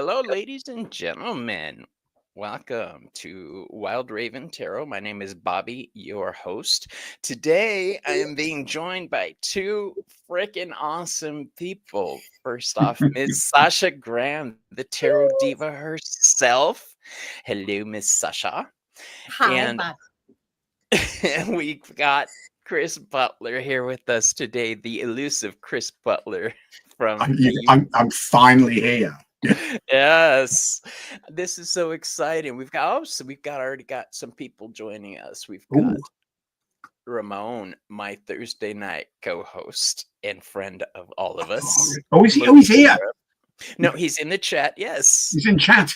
Hello, ladies and gentlemen. Welcome to Wild Raven Tarot. My name is Bobby, your host. Today, I am being joined by two freaking awesome people. First off, Miss Sasha Graham, the Tarot Diva herself. Hello, Miss Sasha. Hi, And Bob. we've got Chris Butler here with us today, the elusive Chris Butler from I'm finally here. Yes, this is so exciting. We've already got some people joining us. We've got Ramon, my Thursday night co-host and friend of all of us. He's here. No, he's in the chat. Yes, he's in chat.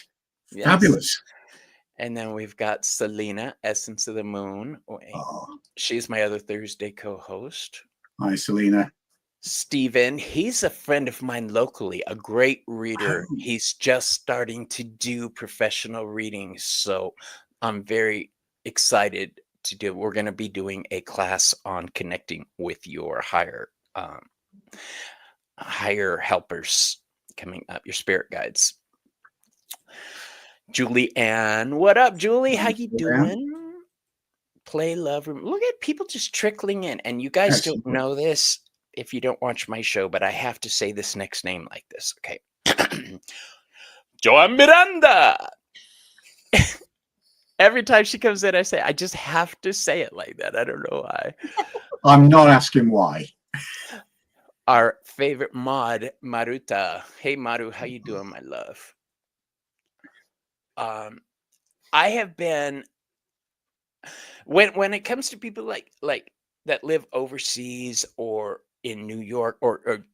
Yes. Fabulous. And then we've got Selena, Essence of the Moon. She's my other Thursday co-host. Hi, Selena. Steven, he's a friend of mine locally, a great reader. He's just starting to do professional readings, so I'm very excited to do. We're going to be doing a class on connecting with your higher helpers coming up, your spirit guides. Julie Ann, what up, Julie? How you doing? Play love room. Look at people just trickling in, and you guys don't know this if you don't watch my show, but I have to say this next name like this, okay? Joan Miranda! Every time she comes in, I just have to say it like that. I don't know why. I'm not asking why. Our favorite mod, Maruta. Hey, Maru, how you doing, my love? I have been... When it comes to people like that live overseas or in New York or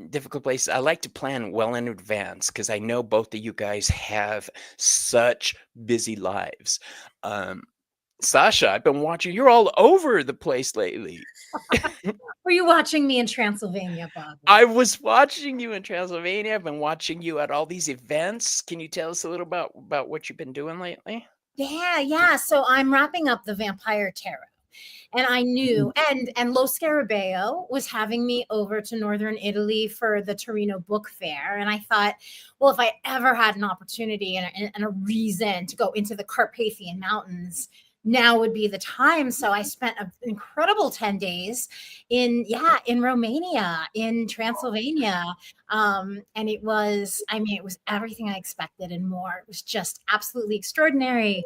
difficult places, I like to plan well in advance because I know both of you guys have such busy lives. Sasha, I've been watching. You're all over the place lately. Were you watching me in Transylvania, Bob? I was watching you in Transylvania. I've been watching you at all these events. Can you tell us a little about what you've been doing lately? Yeah. So I'm wrapping up the Vampire Tarot. And I knew, and Lo Scarabeo was having me over to Northern Italy for the Torino Book Fair. And I thought, well, if I ever had an opportunity and a reason to go into the Carpathian Mountains, now would be the time. So I spent an incredible 10 days in Romania, in Transylvania. And it was everything I expected and more. It was just absolutely extraordinary.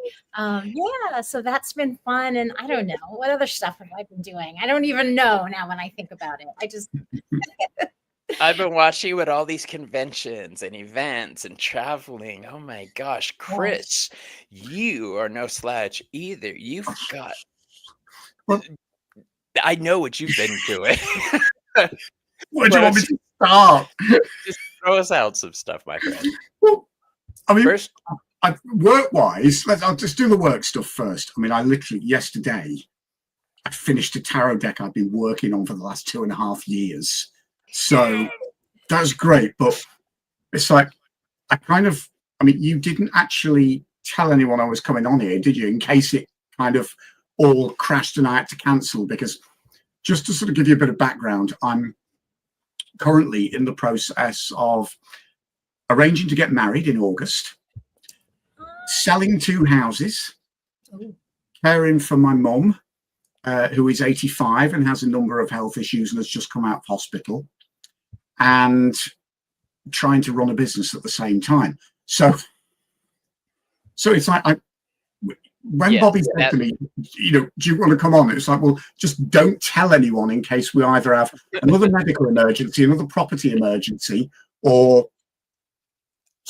So that's been fun. And I don't know, what other stuff have I been doing? I don't even know now when I think about it. I've been watching you at all these conventions and events and traveling. Oh my gosh, Chris, you are no slouch either. You've got... I know what you've been doing. Where do you want me to start? Just throw us out some stuff, my friend. Well, I mean, first, work-wise, I'll just do the work stuff first. I mean, I literally, yesterday, I finished a tarot deck I've been working on for the last 2.5 years. So that's great, but it's like, you didn't actually tell anyone I was coming on here, did you? In case it kind of all crashed and I had to cancel, because just to sort of give you a bit of background, I'm currently in the process of arranging to get married in August, selling 2 houses, caring for my mum, who is 85 and has a number of health issues and has just come out of hospital, and trying to run a business at the same time. So it's like, when Bobby said to me, do you want to come on? It's like, well, just don't tell anyone in case we either have another medical emergency, another property emergency, or...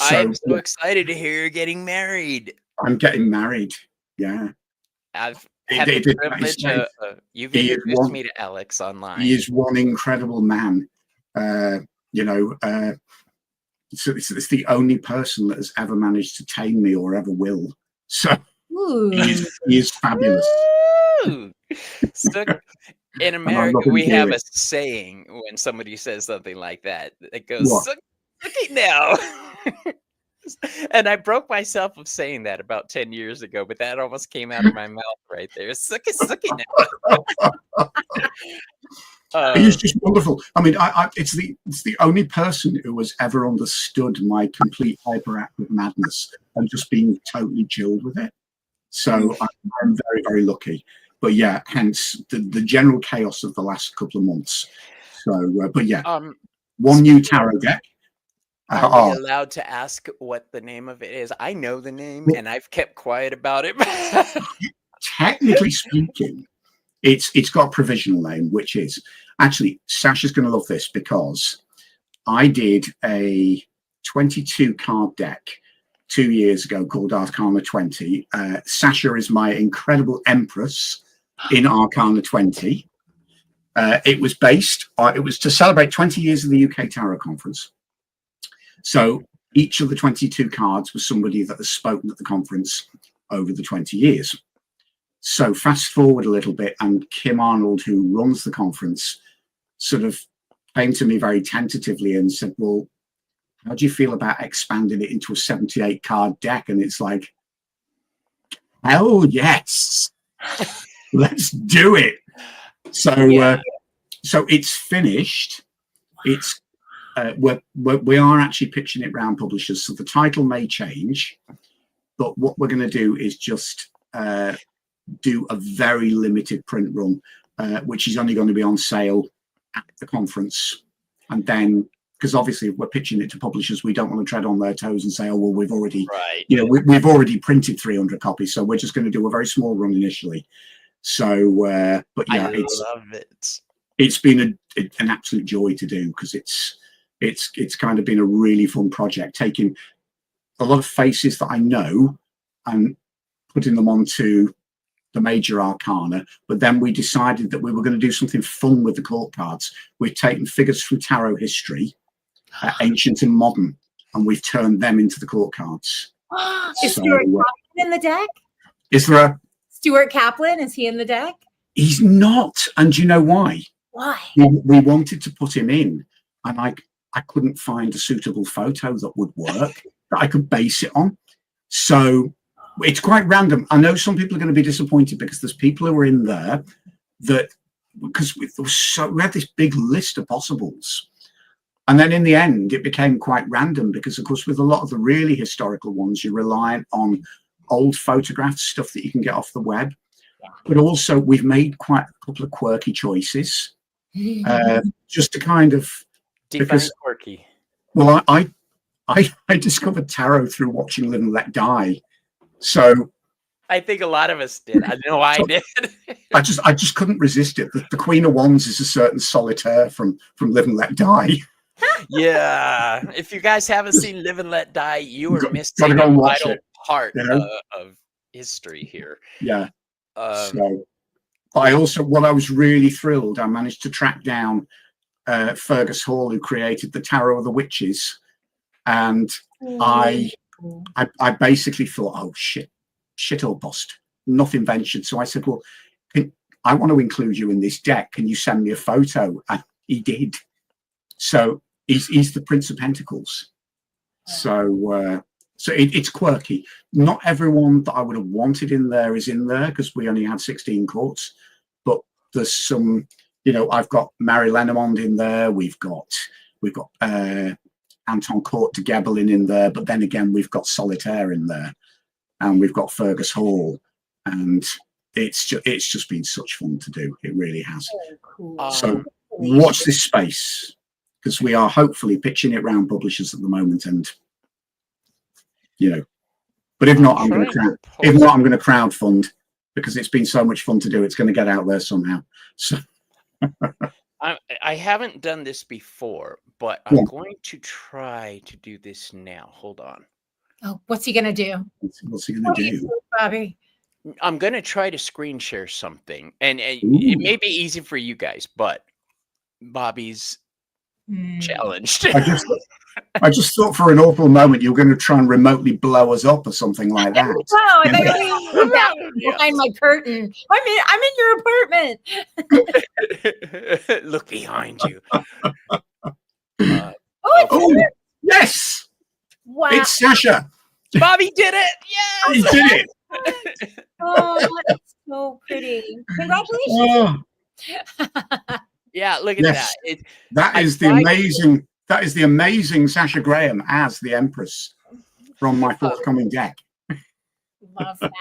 I'm so excited to hear you're getting married. I'm getting married, yeah. I've had the privilege of... You've introduced me to Alex online. He is one incredible man. So it's the only person that has ever managed to tame me or ever will. So he is fabulous. So in America, we have a saying when somebody says something like that. It goes, "Suck it now." And I broke myself of saying that about 10 years ago, but that almost came out of my mouth right there. Suck it now. He's just wonderful. I mean, it's the only person who has ever understood my complete hyperactive madness and just being totally chilled with it. So I'm very, very lucky. But yeah, hence the general chaos of the last couple of months. So, but yeah, one new tarot deck. Are we allowed to ask what the name of it is? I know the name, and I've kept quiet about it. Technically speaking, it's got a provisional name, which is actually, Sasha's going to love this, because I did a 22 card deck 2 years ago called Arcana 20. Sasha is my incredible empress in Arcana 20. It was to celebrate 20 years of the UK Tarot Conference. So each of the 22 cards was somebody that has spoken at the conference over the 20 years. So fast forward a little bit, and Kim Arnold, who runs the conference, sort of came to me very tentatively and said, well, how do you feel about expanding it into a 78 card deck? And it's like, hell yes, let's do it. So, so it's finished. It's we are actually pitching it round publishers, so the title may change, but what we're going to do is just do a very limited print run, which is only going to be on sale at the conference. And then, because obviously if we're pitching it to publishers, we don't want to tread on their toes and say, oh well, we've already we've already printed 300 copies, so we're just going to do a very small run initially. So but yeah, it's been an absolute joy to do, because it's kind of been a really fun project, taking a lot of faces that I know and putting them onto the major arcana. But then we decided that we were going to do something fun with the court cards. We've taken figures from tarot history, ancient and modern, and we've turned them into the court cards. Is Stuart Kaplan in the deck? Is there a Stuart Kaplan? Is he in the deck? He's not, and do you know why? Why? We wanted to put him in, and I couldn't find a suitable photo that would work that I could base it on. So it's quite random. I know some people are going to be disappointed, because there's people who are in there that, because we had this big list of possibles. And then in the end, it became quite random, because, of course, with a lot of the really historical ones, you're reliant on old photographs, stuff that you can get off the web. But also, we've made quite a couple of quirky choices, just to kind of, because quirky. Well, I discovered tarot through watching Live and Let Die. So I think a lot of us did. I know I did. I just couldn't resist it. The Queen of Wands is a certain solitaire from Live and Let Die. Yeah, if you guys haven't seen Live and Let Die, you are missing a vital part of history here. Yeah. So, but I also, what I was really thrilled, I managed to track down Fergus Hall, who created the Tarot of the Witches, and I basically thought, oh shit or bust, nothing ventured. So I said, well, I want to include you in this deck. Can you send me a photo? And he did. So he's the Prince of Pentacles. So it's quirky. Not everyone that I would have wanted in there is in there, because we only had 16 courts. But there's some, I've got Mary Lenormand in there. We've got Anton Court de Gebelin in there. But then again, we've got Solitaire in there, and we've got Fergus Hall, and it's just been such fun to do. It really has. Oh, cool. So watch this space, because we are hopefully pitching it round publishers at the moment, and but if not, I'm going to crowdfund, because it's been so much fun to do. It's going to get out there somehow. So I haven't done this before, but I'm going to try to do this now. Hold on. Oh, what's he going to do? What's he going to do, Bobby? I'm going to try to screen share something, and it may be easy for you guys, but Bobby's challenged. I just thought for an awful moment you were going to try and remotely blow us up or something like that. No, I thought you were behind my curtain. I'm in your apartment. Look behind you. Oh, yes! Wow! It's Sasha. Bobby did it! Yes! He did it. Oh, that's so pretty! Congratulations! Yeah, look at Yes. that. That is the amazing Sasha Graham as the Empress from my forthcoming deck. Love that.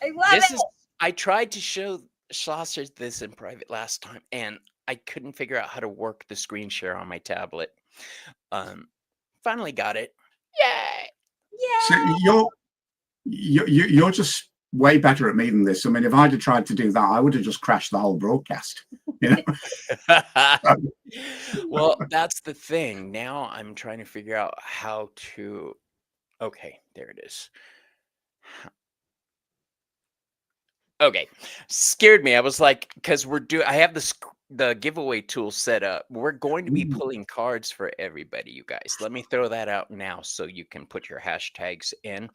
I love it. I tried to show Sasha this in private last time, and I couldn't figure out how to work the screen share on my tablet. Finally got it. Yay! Yeah. So you're just way better at me than this. I mean, if I'd have tried to do that, I would have just crashed the whole broadcast. You know? Well, that's the thing. Now I'm trying to figure out how to. Okay, there it is. Okay, scared me. I was like, because I have the giveaway tool set up. We're going to be pulling cards for everybody, you guys. Let me throw that out now so you can put your hashtags in.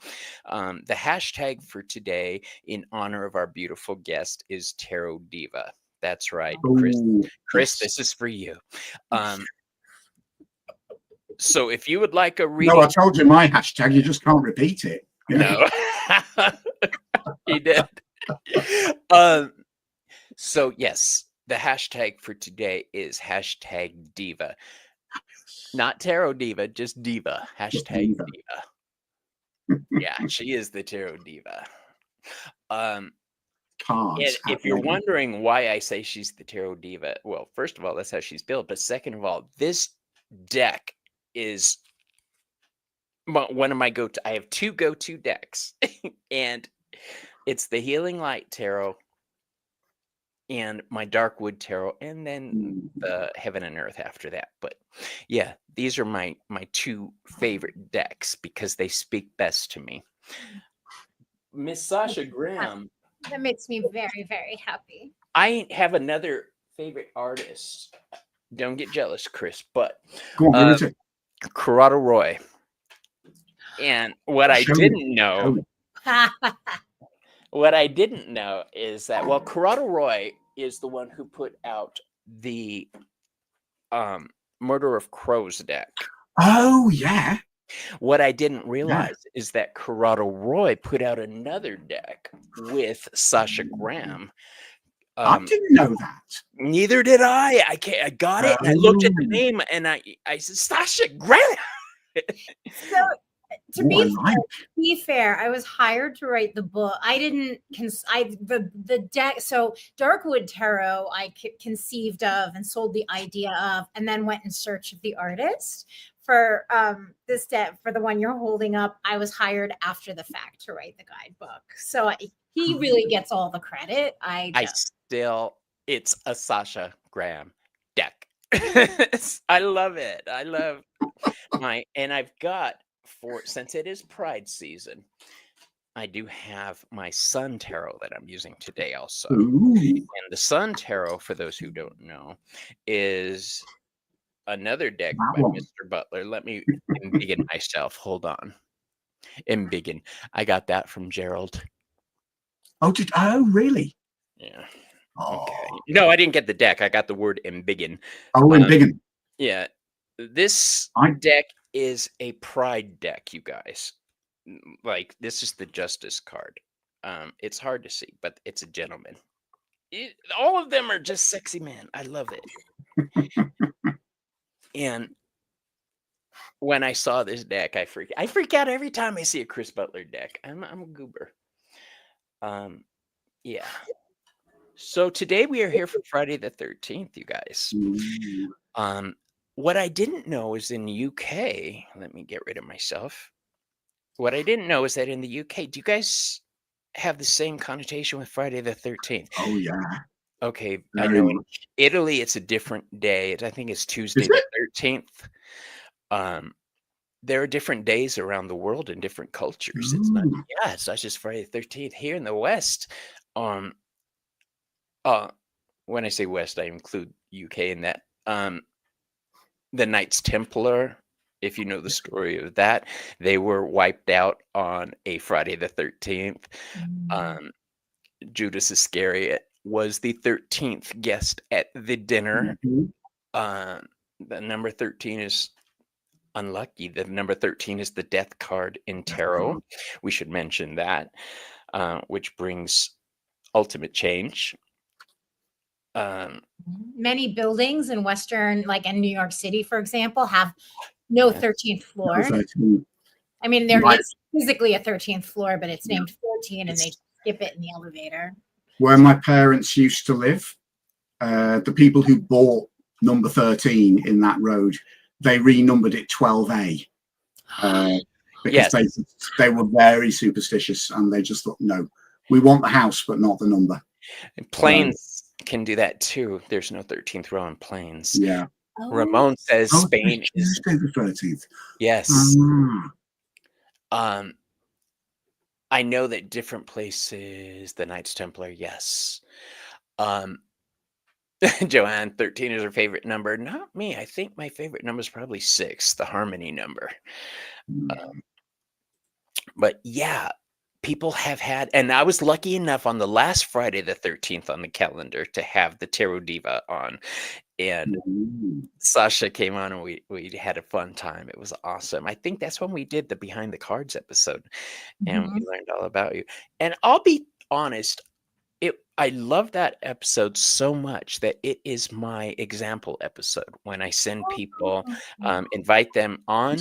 The hashtag for today, in honor of our beautiful guest, is TarotDiva. That's right, Chris. Chris, this is for you. So if you would like a reading, no, I told you my hashtag. You just can't repeat it. No, he did. So yes, the hashtag for today is hashtag diva, not tarot diva, just diva. Hashtag diva. Yeah, she is the tarot diva. If you're wondering why I say she's the tarot diva, well, first of all, that's how she's built. But second of all, this deck is one of my go-to. I have two go-to decks, and it's the Healing Light Tarot and my Darkwood Tarot, and then the Heaven and Earth after that. But yeah, these are my two favorite decks because they speak best to me. Miss Sasha Graham. That makes me very, very happy. I have another favorite artist. Don't get jealous, Chris, but go on, give it Corrado Roy. And what I didn't know, is that, well, Corrado Roy is the one who put out the Murder of Crows deck. Oh, yeah. What I didn't realize is that Corrado Roy put out another deck with Sasha Graham. I didn't know that. Neither did I. I got it. And I looked at the name and I said, Sasha Graham. So to be fair, I was hired to write the book. I didn't the deck. So Darkwood Tarot, I conceived of and sold the idea of, and then went in search of the artist for this deck. For the one you're holding up, I was hired after the fact to write the guidebook. So he really gets all the credit. It's a Sasha Graham deck. I love it. I love and I've got, since it is Pride season, I do have my Sun Tarot that I'm using today also. And the Sun Tarot, for those who don't know, is another deck by Mr. Butler. Let me embiggen myself. Hold on. Embiggen. I got that from Gerald. Oh, really? Yeah. Okay. No, I didn't get the deck. I got the word embiggen. Oh, embiggen. Yeah. This deck is a Pride deck, you guys. Like, this is the Justice card. It's hard to see, but it's a gentleman. All of them are just sexy men. I love it. And when I saw this deck, I freak out every time I see a Chris Butler deck. I'm a goober. Yeah. So today we are here for Friday the 13th, you guys. What I didn't know is in the UK, let me get rid of myself. What I didn't know is that in the UK, do you guys have the same connotation with Friday the 13th? Oh, yeah. Okay. I know in Italy, it's a different day. I think it's Tuesday the 13th. There are different days around the world in different cultures. It's not, it's not just Friday the 13th. Here in the West, when I say West, I include UK in that. The Knights Templar, if you know the story of that, they were wiped out on a Friday the 13th. Judas Iscariot was the 13th guest at the dinner. The number 13 is unlucky. The number 13 is the death card in tarot. We should mention that, which brings ultimate change. Many buildings in Western, like in New York City, for example, have no 13th floor. I mean, there is physically a 13th floor, but it's named 14 and they skip it in the elevator. Where my parents used to live, the people who bought number 13 in that road, they renumbered it 12A. Because they were very superstitious and they just thought, no, we want the house, but not the number. And Plains can do that too. There's no 13th row in Plains. Yeah. Ramon says Spain is the 13th. Yes. I know that different places, the Knights Templar, yes. Joanne, 13 is her favorite number. Not me. I think my favorite number is probably 6, the harmony number. But yeah, people have had, and I was lucky enough on the last Friday the 13th on the calendar to have the TarotDiva on, and Sasha came on and we had a fun time. It was awesome. I think that's when we did the Behind the Cards episode, and we learned all about you. And I'll be honest, I love that episode so much that it is my example episode. When I send people, invite them on,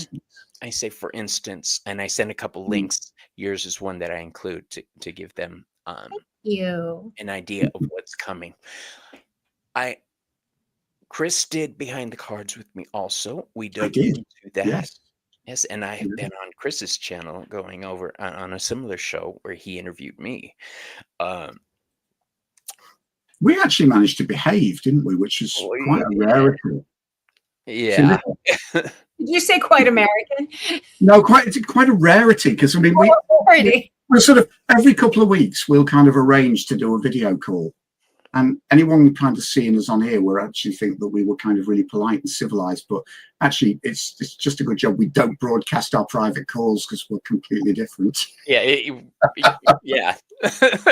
I say, for instance, and I send a couple links. Yours is one that I include to give them an idea of what's coming. Chris did Behind the Cards with me also. We dug into that. Yes, and I have been on Chris's channel going over on a similar show where he interviewed me. We actually managed to behave, didn't we? Which is quite a rarity. Yeah. Did you say quite American? No, it's quite a rarity, because I mean, we're sort of every couple of weeks we'll kind of arrange to do a video call, and anyone kind of seeing us on here will actually think that we were kind of really polite and civilized, but actually it's just a good job we don't broadcast our private calls because we're completely different. Yeah,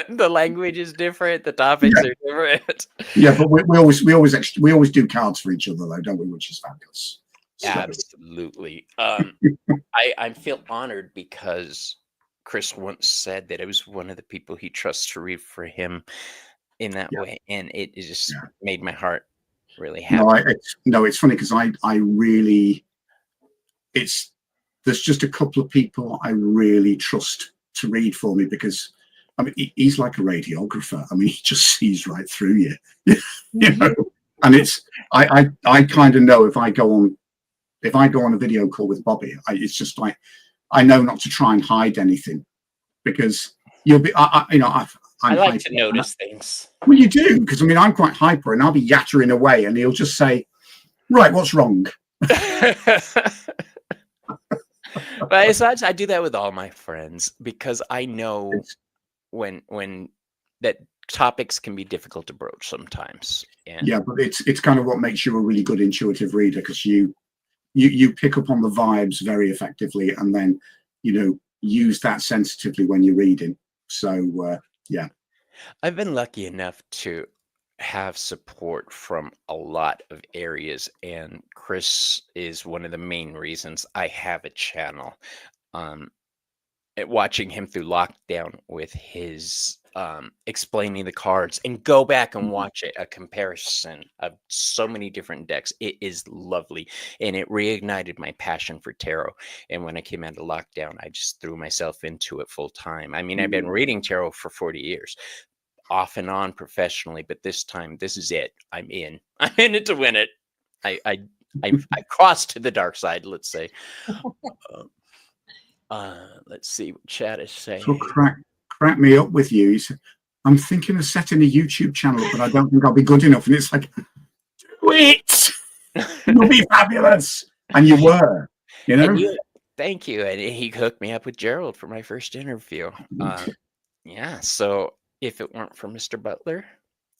the language is different, the topics are different. Yeah, but we always do cards for each other though, don't we? Which is fabulous. Absolutely. I feel honored because Chris once said that it was one of the people he trusts to read for him in that way, and it just made my heart really happy. It's funny because I really, there's just a couple of people I really trust to read for me, because I mean he's like a radiographer. I mean, he just sees right through you, you know. And it's I kind of know if I go on a video call with Bobby, it's just like I know not to try and hide anything, because you'll be I like to notice things. Well, you do, because I mean I'm quite hyper and I'll be yattering away and he'll just say, right, what's wrong? But I do that with all my friends, because I know when that topics can be difficult to broach sometimes. Yeah, but it's kind of what makes you a really good intuitive reader, because you pick up on the vibes very effectively, and then use that sensitively when you're reading. So yeah, I've been lucky enough to have support from a lot of areas, and Chris is one of the main reasons I have a channel. Watching him through lockdown with his explaining the cards, and go back and watch a comparison of so many different decks. It is lovely, and it reignited my passion for tarot. And when I came out of lockdown, I just threw myself into it full time. I mean, I've been reading tarot for 40 years, off and on professionally, but this time, this is it. I'm in it to win it. I crossed to the dark side, let's say. Let's see what chat is saying. So crack me up with you. He said, I'm thinking of setting a YouTube channel, but I don't think I'll be good enough. And it's like, do it. You'll be fabulous. And you were, thank you. And he hooked me up with Gerald for my first interview. Yeah. So if it weren't for Mr. Butler,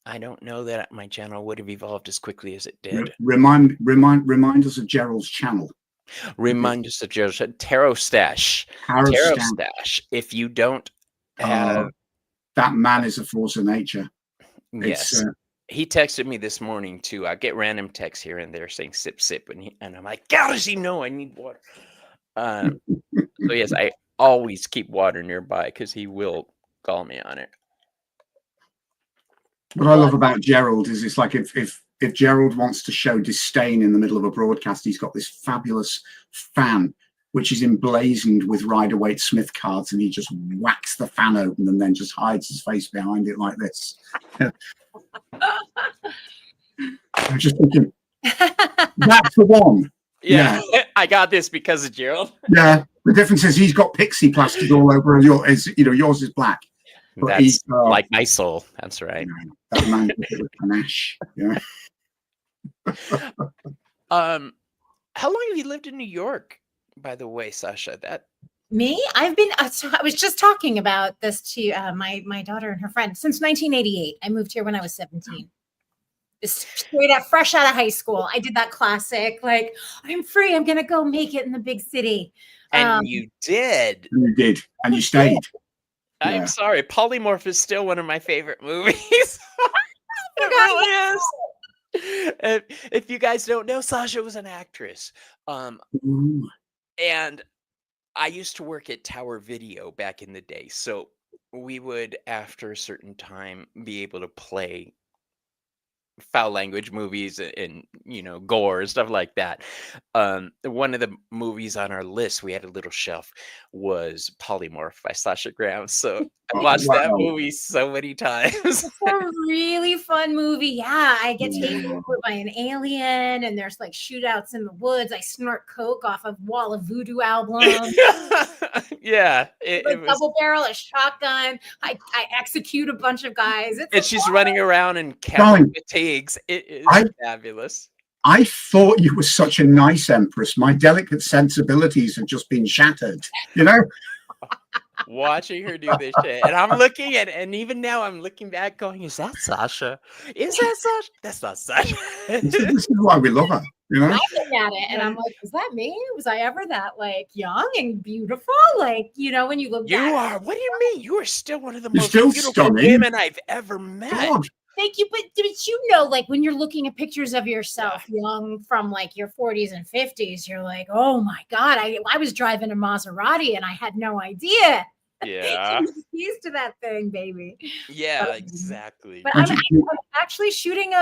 I don't know that my channel would have evolved as quickly as it did. Remind us of Gerald's channel. Remind us of Gerald's Tarot Stash. Tarot Stash. If you don't have that man is a force of nature. Yes. He texted me this morning too. I get random texts here and there saying sip sip, and I'm like, how does he know I need water? So yes, I always keep water nearby because he will call me on it. What I love about Gerald is it's like if Gerald wants to show disdain in the middle of a broadcast, he's got this fabulous fan which is emblazoned with Rider-Waite-Smith cards, and he just whacks the fan open and then just hides his face behind it like this. I'm just thinking, that's the one. Yeah. I got this because of Gerald. Yeah, the difference is he's got pixie plastered all over, and yours is black. But that's like my soul. That's right. That man with panache. Yeah. How long have you lived in New York, by the way, Sasha? Me? I've been. I was just talking about this to my daughter and her friend since 1988. I moved here when I was 17. Straight up, fresh out of high school. I did that classic, like, I'm free. I'm gonna go make it in the big city. And you did. You did, and you stayed. I'm sorry. Polymorph is still one of my favorite movies. It really is. If you guys don't know, Sasha was an actress. And I used to work at Tower Video back in the day. So we would, after a certain time, be able to play foul language movies and gore and stuff like that. One of the movies on our list, we had a little shelf, was Polymorph by Sasha Graham. So I watched that movie so many times. It's a really fun movie. Yeah, I get taken over by an alien, and there's like shootouts in the woods. I snort coke off a Wall of Voodoo album. Yeah, it was double barrel, a shotgun. I execute a bunch of guys. And she's running around in counting fatigues. It is fabulous. I thought you were such a nice empress. My delicate sensibilities have just been shattered, Watching her do this shit. And I'm looking at, and even now I'm looking back going, is that Sasha? Is that Sasha? That's not Sasha. This is why we love her. I look at it and I'm like, is that me? Was I ever that like young and beautiful? Like, when you look back. What do you mean? You are still one of the most beautiful women I've ever met. God. Thank you. But like when you're looking at pictures of yourself young from like your 40s and 50s, you're like, oh my God, I was driving a Maserati and I had no idea. Yeah. Keys to that thing, baby. Yeah, exactly. But I'm actually shooting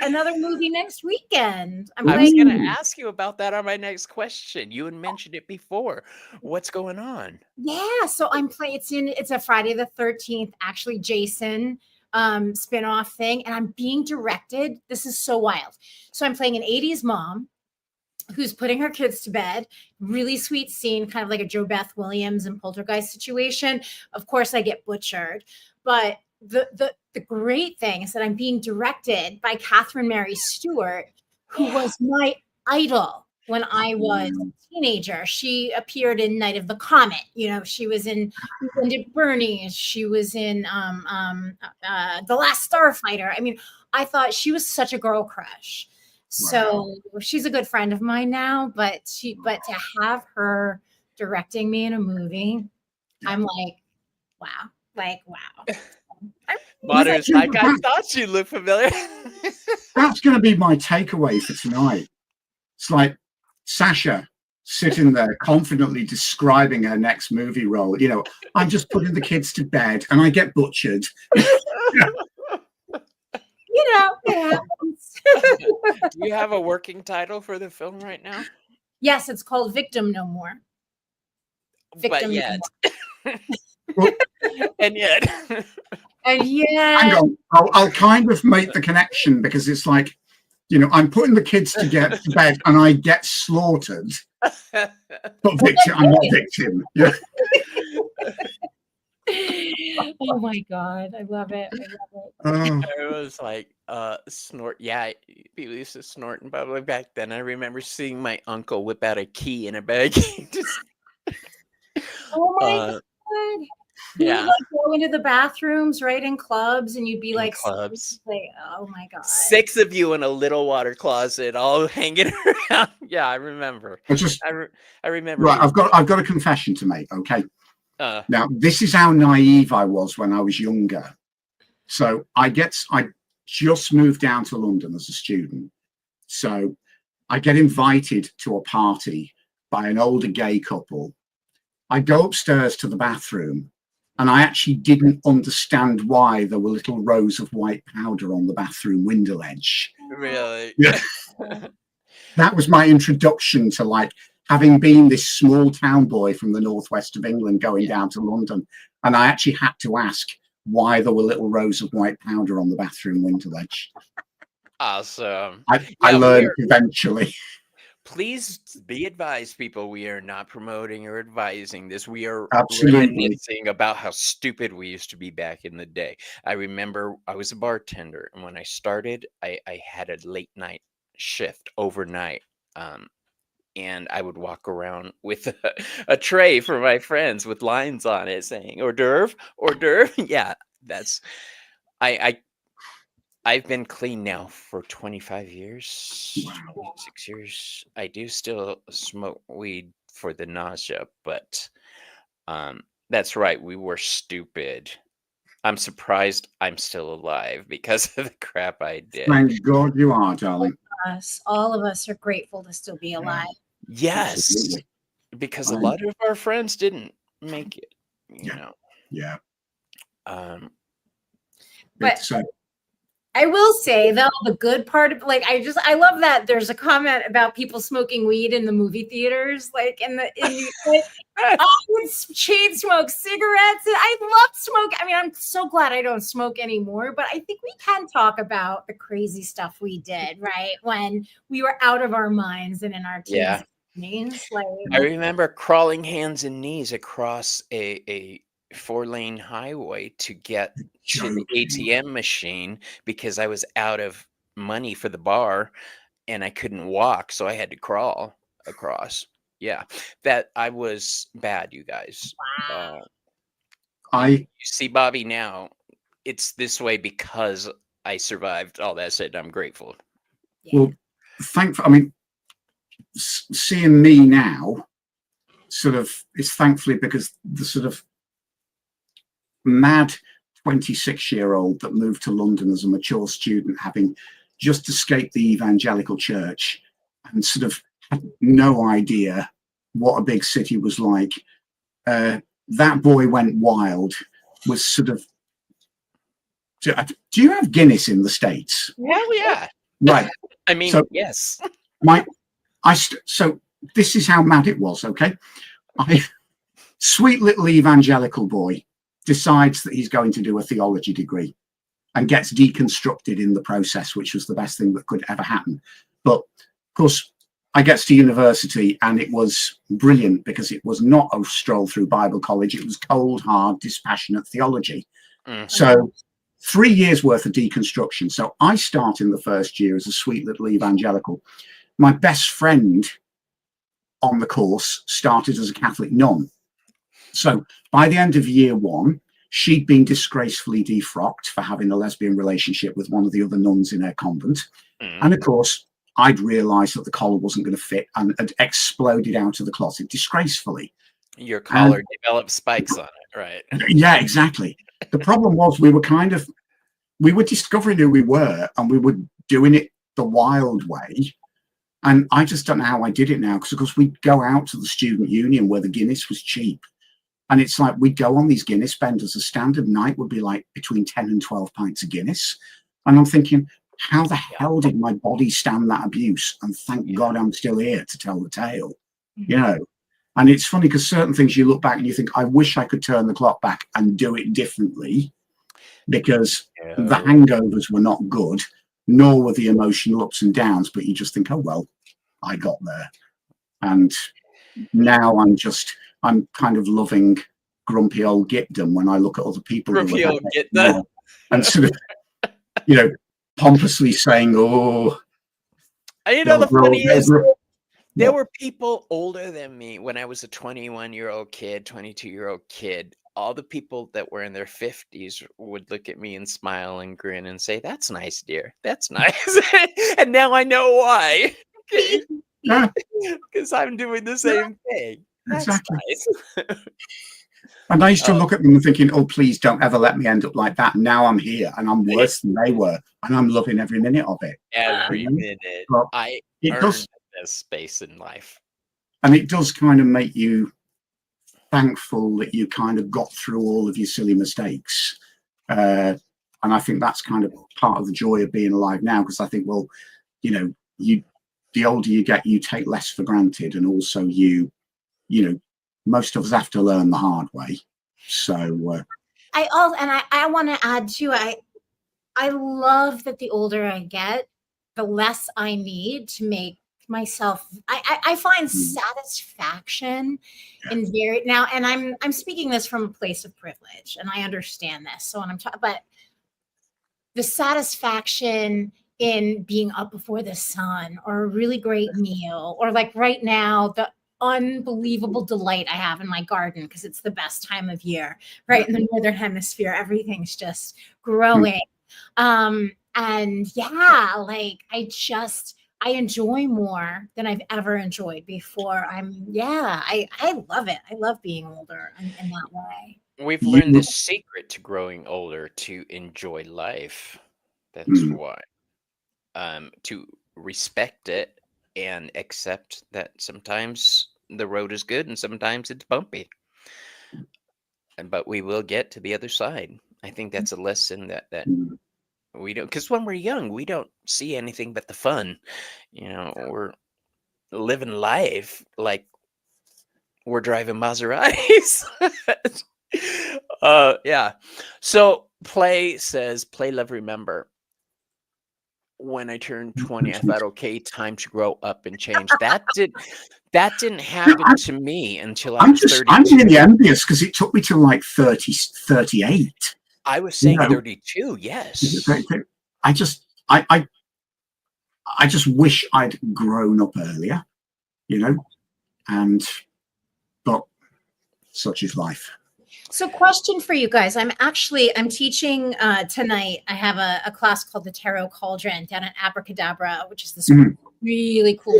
another movie next weekend. I was going to ask you about that on my next question. You had mentioned it before. What's going on? Yeah, so I'm playing. It's a Friday the 13th, actually, Jason spinoff thing, and I'm being directed. This is so wild. So I'm playing an 80s mom who's putting her kids to bed. Really sweet scene, kind of like a Jo Beth Williams and Poltergeist situation. Of course, I get butchered, but the great thing is that I'm being directed by Catherine Mary Stewart, who was my idol when I was a teenager. She appeared in Night of the Comet. She was in Weekend at Bernie's. She was in The Last Starfighter. I mean, I thought she was such a girl crush. So she's a good friend of mine now, but to have her directing me in a movie, I'm like, wow. Modern's like, I thought she looked familiar. That's going to be my takeaway for tonight. It's like Sasha sitting there confidently describing her next movie role. I'm just putting the kids to bed and I get butchered. Yeah. Do you have a working title for the film right now? Yes, it's called Victim No More. Victim No More. And yet. Hang on. I'll kind of make the connection because it's like, I'm putting the kids to bed and I get slaughtered. But I'm not victim. Yeah. Oh my God, I love it. It was like snort. Yeah, people used to snort in public back then. I remember seeing my uncle whip out a key in a bag. Oh my God. Yeah. You'd like go into the bathrooms, right, in clubs, and you'd be like, clubs. Oh my God. 6 of you in a little water closet, all hanging around. Yeah, I remember. I remember. Right, I've got a confession to make. Okay. Now, this is how naive I was when I was younger. So I just moved down to London as a student. So I get invited to a party by an older gay couple. I go upstairs to the bathroom And I actually didn't understand why there were little rows of white powder on the bathroom window ledge. Really? Yeah. That was my introduction to, like, having been this small town boy from the northwest of England going down to London. And I actually had to ask why there were little rows of white powder on the bathroom window ledge. Awesome. I learned eventually. Please be advised, people, we are not promoting or advising this. We are reminiscing about how stupid we used to be back in the day. I remember I was a bartender, and when I started, I had a late night shift overnight. And I would walk around with a tray for my friends with lines on it saying hors d'oeuvre, hors d'oeuvre. Yeah, that's I've been clean now for 25 years, 26 years. I do still smoke weed for the nausea, but that's right. We were stupid. I'm surprised I'm still alive because of the crap I did. Thank God you are, darling. All of us are grateful to still be alive. Yes, absolutely. Because a lot of our friends didn't make it, you know. Yeah. But I will say, though, the good part of, like, I love that there's a comment about people smoking weed in the movie theaters, like I would chain smoke cigarettes, and I love smoke. I mean, I'm so glad I don't smoke anymore, but I think we can talk about the crazy stuff we did, right, when we were out of our minds and in our teens. Like, I remember crawling hands and knees across a 4-lane highway to get to the ATM machine because I was out of money for the bar and I couldn't walk, so I had to crawl across. Yeah, that I was bad, you guys. Wow. You see Bobby now, it's this way because I survived all that said. I'm grateful. Well, I mean, seeing me now sort of is thankfully because the sort of mad 26-year-old that moved to London as a mature student, having just escaped the evangelical church and sort of had no idea what a big city was like. That boy went wild was sort of. Do you have Guinness in the States? Well, yeah. Right. I mean, so, yes. So this is how mad it was. Okay. Sweet little evangelical boy decides that he's going to do a theology degree and gets deconstructed in the process, which was the best thing that could ever happen. But of course, I gets to university and it was brilliant because it was not a stroll through Bible college. It was cold, hard, dispassionate theology. So 3 years worth of deconstruction. So I start in the first year as a sweet little evangelical. My best friend on the course started as a Catholic nun. So by the end of year one, she'd been disgracefully defrocked for having a lesbian relationship with one of the other nuns in her convent. And of course, I'd realized that the collar wasn't going to fit and had exploded out of the closet disgracefully. Your collar developed spikes on it, right? Yeah, exactly. The problem was we were discovering who we were and we were doing it the wild way. And I just don't know how I did it now because, of course, we'd go out to the student union where the Guinness was cheap. And it's like we'd go on these Guinness benders. A standard night would be like between 10 and 12 pints of Guinness. And I'm thinking, how the hell did my body stand that abuse? And thank God I'm still here to tell the tale, you know. And it's funny because certain things you look back and you think, I wish I could turn the clock back and do it differently because the hangovers were not good, nor were the emotional ups and downs. But you just think, oh, well, I got there. And now I'm kind of loving grumpy old Gitdom when I look at other people grumpy old Gitdom and sort of, you know, pompously saying, "Oh." You know, the funny is, there were people older than me when I was a 21-year-old kid, 22-year-old kid. All the people that were in their 50s would look at me and smile and grin and say, "That's nice, dear. That's nice." And now I know why. Okay. Because I'm doing the same thing. That's exactly. Nice. And I used to look at them and thinking, oh, please don't ever let me end up like that. And now I'm here and I'm worse than they were. And I'm loving every minute of it. Every minute. Well, I earned this space in life. And it does kind of make you thankful that you kind of got through all of your silly mistakes. And I think that's kind of part of the joy of being alive now, because I think, well, you know, the older you get, you take less for granted, and also you know, most of us have to learn the hard way. So I want to add too, I love that the older I get, the less I need to make myself, I find satisfaction in now, and I'm speaking this from a place of privilege, and I understand this. So when I'm talking, but the satisfaction in being up before the sun, or a really great meal, or like right now, the unbelievable delight I have in my garden, because it's the best time of year, right? In the Northern Hemisphere, everything's just growing. And yeah, like I enjoy more than I've ever enjoyed before. I love it. I love being older in that way. We've learned the secret to growing older, to enjoy life. That's why. To respect it and accept that sometimes the road is good and sometimes it's bumpy. But we will get to the other side. I think that's a lesson that we don't, because when we're young, we don't see anything but the fun. You know, we're living life like we're driving Maseratis. Yeah. So Play says, play, love, remember. When I turned 20, I thought, okay, time to grow up and change. That didn't happen to me until I was 32. I'm really envious, because it took me to like 30, 38. I was saying 32, yes. I just wish I'd grown up earlier, you know, but such is life. So question for you guys. I'm teaching tonight. I have a class called the Tarot Cauldron down at Abracadabra, which is this really cool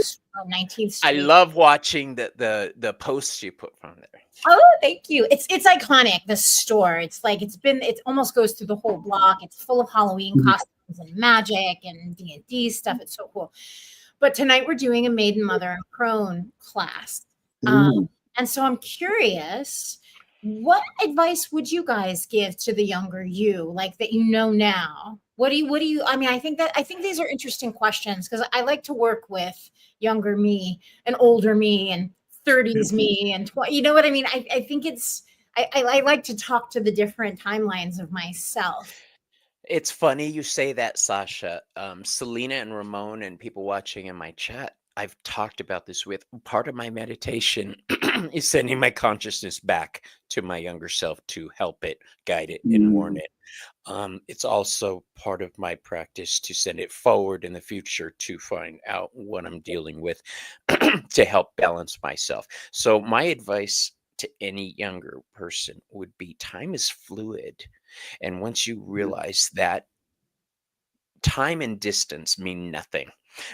19th Street. I love watching the posts you put from there. Oh, thank you. It's iconic, the store. It's like it almost goes through the whole block. It's full of Halloween costumes and magic and D&D stuff. It's so cool. But tonight we're doing a Maiden, Mother, and Crone class. And so I'm curious, what advice would you guys give to the younger you, like that you know now? What do you I mean, I think these are interesting questions, because I like to work with younger me and older me and 30s me and you know what I mean? I think I like to talk to the different timelines of myself. It's funny you say that, Sasha. Selena and Ramon and people watching in my chat, I've talked about this with. Part of my meditation is sending my consciousness back to my younger self to help it, guide it, and warn it. It's also part of my practice to send it forward in the future to find out what I'm dealing with to help balance myself. So my advice to any younger person would be, time is fluid. And once you realize that, time and distance mean nothing.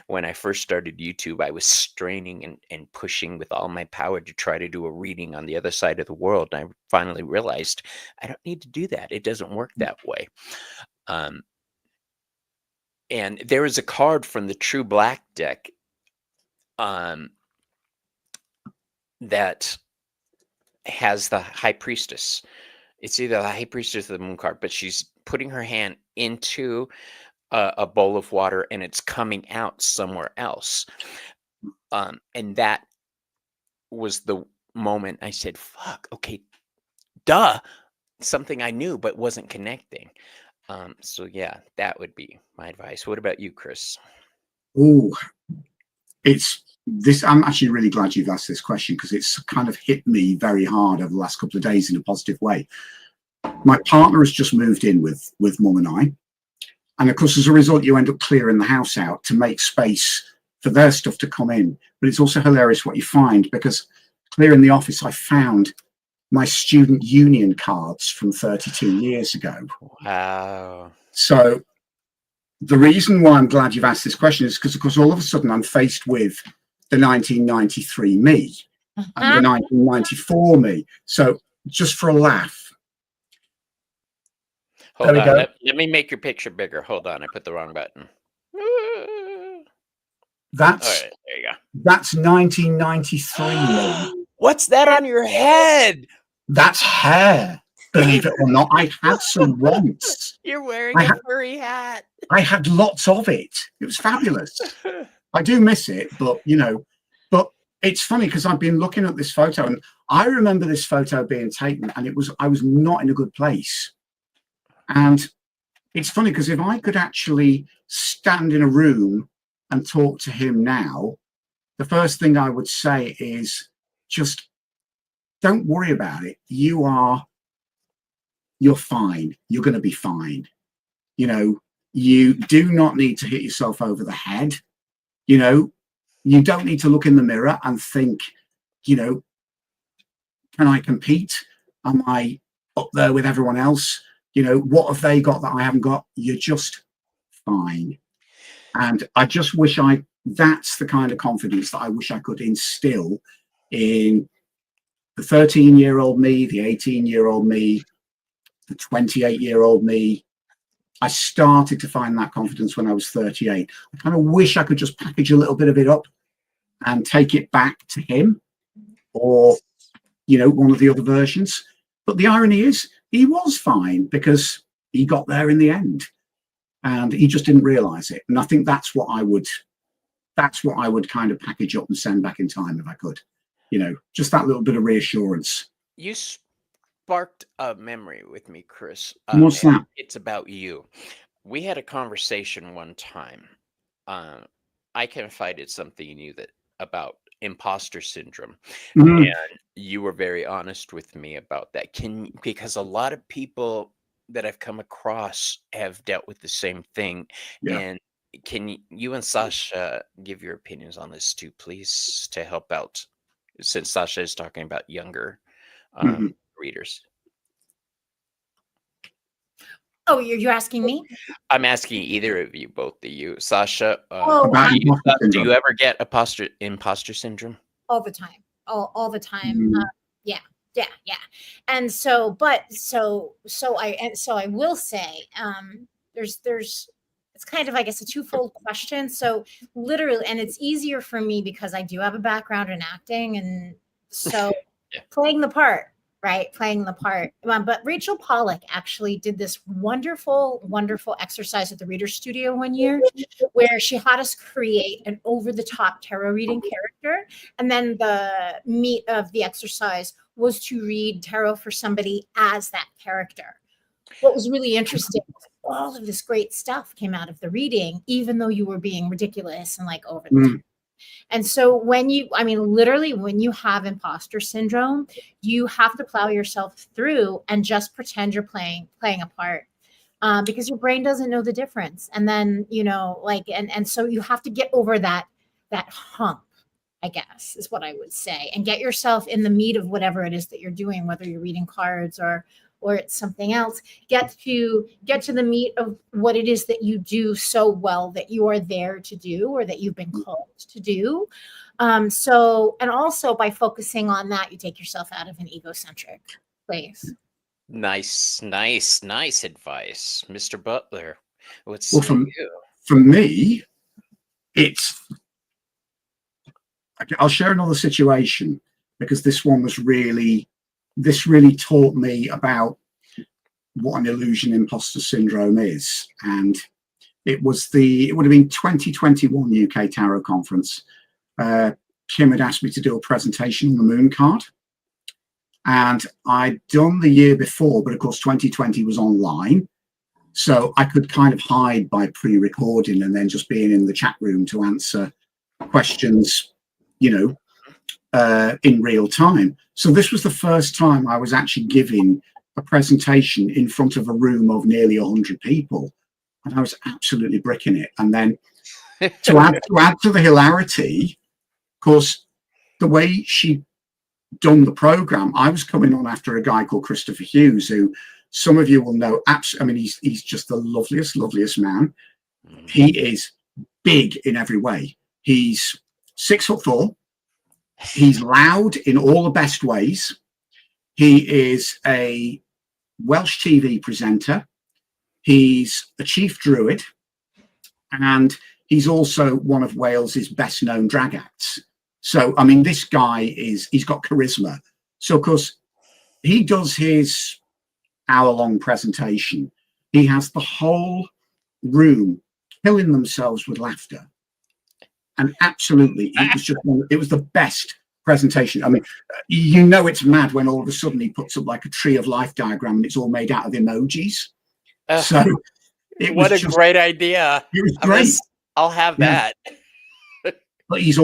When I first started YouTube, I was straining and pushing with all my power to try to do a reading on the other side of the world. And I finally realized I don't need to do that. It doesn't work that way. And there is a card from the True Black deck that has the High Priestess. It's either the High Priestess or the Moon card, but she's putting her hand into a bowl of water and it's coming out somewhere else. And that was the moment I said, fuck, okay, duh, something I knew but wasn't connecting. So yeah, that would be my advice. What about you, Chris? Oh, I'm actually really glad you've asked this question, because it's kind of hit me very hard over the last couple of days in a positive way. My partner has just moved in with Mum and I. And of course, as a result, you end up clearing the house out to make space for their stuff to come in. But it's also hilarious what you find, because clearing the office, I found my student union cards from 32 years ago. Wow. So the reason why I'm glad you've asked this question is because, of course, all of a sudden I'm faced with the 1993 me and the 1994 me. So just for a laugh. Hold on. Let me make your picture bigger. Hold on. I put the wrong button. That's all right, there you go. That's 1993 me. What's that on your head? That's hair. Believe it or not, I had some once. You're wearing a furry hat. I had lots of it. It was fabulous. I do miss it, but you know, but it's funny because I've been looking at this photo and I remember this photo being taken and I was not in a good place. And it's funny because if I could actually stand in a room and talk to him now, the first thing I would say is just don't worry about it. You're fine. You're going to be fine. You know, you do not need to hit yourself over the head. You know, you don't need to look in the mirror and think, you know, can I compete? Am I up there with everyone else? You know, what have they got that I haven't got? You're just fine. And I just wish that's the kind of confidence that I wish I could instill in the 13-year-old me, the 18-year-old me, the 28-year-old me. I started to find that confidence when I was 38. I kind of wish I could just package a little bit of it up and take it back to him or, you know, one of the other versions. But the irony is he was fine because he got there in the end and he just didn't realize it. And I think that's what I would kind of package up and send back in time if I could, you know, just that little bit of reassurance. You sparked a memory with me, Chris. What's that? It's about you. We had a conversation one time. I confided something in you about imposter syndrome, and you were very honest with me about that. Because a lot of people that I've come across have dealt with the same thing, and can you and Sasha give your opinions on this too, please, to help out, since Sasha is talking about younger readers. Oh, you're asking me? I'm asking either of you, both of you. Sasha, do you ever get imposter syndrome? All the time. All the time. Yeah. And so I will say, there's it's kind of, I guess, a twofold question. So literally, and it's easier for me because I do have a background in acting, and so playing the part. Right, playing the part. But Rachel Pollack actually did this wonderful, wonderful exercise at the Reader's Studio one year where she had us create an over-the-top tarot reading character. And then the meat of the exercise was to read tarot for somebody as that character. What was really interesting was all of this great stuff came out of the reading, even though you were being ridiculous and like over the top. And so when you have imposter syndrome, you have to plow yourself through and just pretend you're playing a part, because your brain doesn't know the difference. And then, you know, like, and so you have to get over that hump, I guess, is what I would say, and get yourself in the meat of whatever it is that you're doing, whether you're reading cards or it's something else. Get to the meat of what it is that you do so well that you are there to do, or that you've been called to do. So, and also by focusing on that, you take yourself out of an egocentric place. Nice advice, Mr. Butler. For me, I'll share another situation because this really taught me about what an illusion imposter syndrome is. And it would have been 2021 UK Tarot Conference. Kim had asked me to do a presentation on the moon card. And I'd done the year before, but of course 2020 was online. So I could kind of hide by pre-recording and then just being in the chat room to answer questions, you know, in real time. So this was the first time I was actually giving a presentation in front of a room of nearly 100 people, and I was absolutely bricking it. And then to add to the hilarity, of course, the way she done the program, I was coming on after a guy called Christopher Hughes, who some of you will know. I mean, he's just the loveliest man. He is big in every way. He's 6'4". He's loud in all the best ways. He is a Welsh TV presenter. He's a chief druid, and he's also one of Wales's best known drag acts. So, I mean, this guy he's got charisma. So, of course, he does his hour-long presentation. He has the whole room killing themselves with laughter. And absolutely, it was the best presentation. I mean, you know, it's mad when all of a sudden he puts up like a tree of life diagram and it's all made out of emojis. So what a great idea. It was great. I'll have that. But he's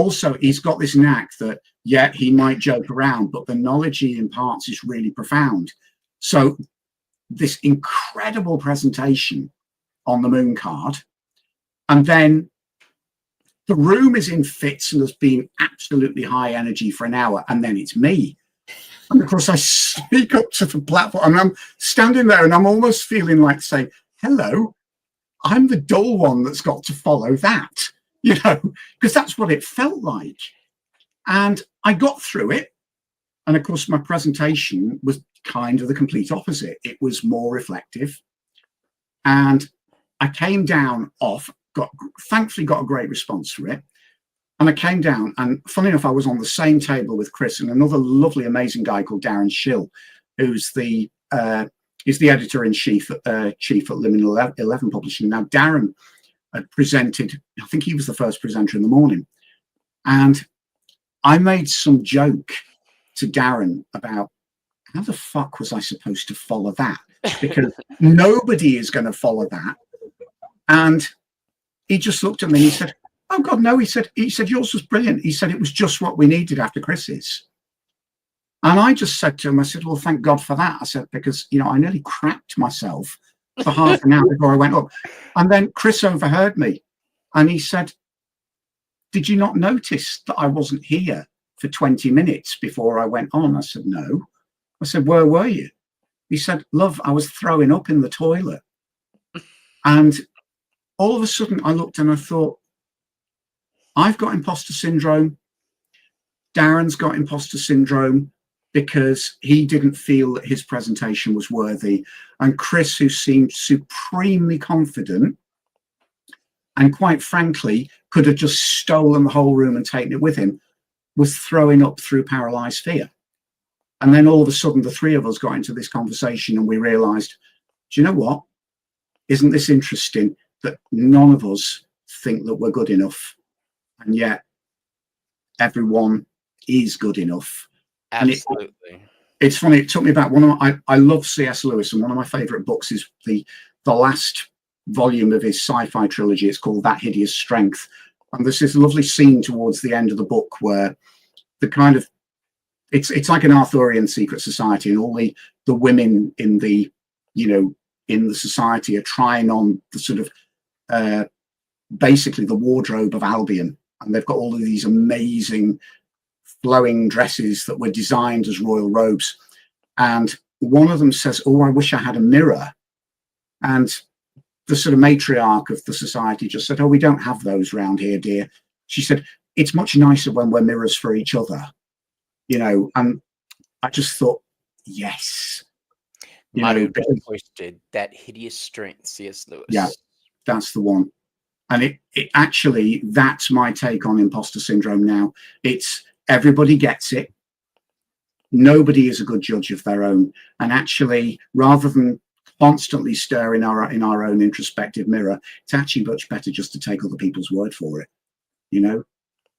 got this knack that, yeah, he might joke around, but the knowledge he imparts is really profound. So this incredible presentation on the moon card, and then the room is in fits and has been absolutely high energy for an hour, and then it's me. And of course, I speak up to the platform, and I'm standing there, and I'm almost feeling like saying, "Hello, I'm the dull one that's got to follow that," you know, because that's what it felt like. And I got through it, and of course, my presentation was kind of the complete opposite. It was more reflective, and I came down off. Thankfully got a great response for it, and I came down, and funny enough, I was on the same table with Chris and another lovely amazing guy called Darren Schill, who's the editor-in-chief at Liminal 11 Publishing. Now Darren had presented, I think he was the first presenter in the morning, and I made some joke to Darren about how the fuck was I supposed to follow that, because nobody is going to follow that. And he just looked at me and he said, "Oh God, no." He said, "Yours was brilliant." He said, "It was just what we needed after Chris's." And I just said to him, I said, "Well, thank God for that." I said, because, you know, I nearly crapped myself for half an hour before I went up. And then Chris overheard me and he said, "Did you not notice that I wasn't here for 20 minutes before I went on?" I said, "No." I said, "Where were you?" He said, "Love, I was throwing up in the toilet." And all of a sudden I looked and I thought, I've got imposter syndrome. Darren's got imposter syndrome because he didn't feel that his presentation was worthy. And Chris, who seemed supremely confident and quite frankly could have just stolen the whole room and taken it with him, was throwing up through paralyzed fear. And then all of a sudden the three of us got into this conversation and we realized, do you know what? Isn't this interesting that none of us think that we're good enough, and yet everyone is good enough. Absolutely. And it's funny, it took me about I love C.S. Lewis, and one of my favorite books is the last volume of his sci-fi trilogy. It's called That Hideous Strength. And there's this lovely scene towards the end of the book where the kind of, it's like an Arthurian secret society, and all the women in the, you know, in the society are trying on the sort of basically the wardrobe of Albion, and they've got all of these amazing flowing dresses that were designed as royal robes. And one of them says, "Oh, I wish I had a mirror." And the sort of matriarch of the society just said, "Oh, we don't have those round here, dear." She said, "It's much nicer when we're mirrors for each other," you know. And I just thought, yes, you know, did That Hideous Strength, C.S. Lewis. Yeah, that's the one. And it actually, that's my take on imposter syndrome now. It's everybody gets it. Nobody is a good judge of their own. And actually, rather than constantly stare in our own introspective mirror, it's actually much better just to take other people's word for it, you know.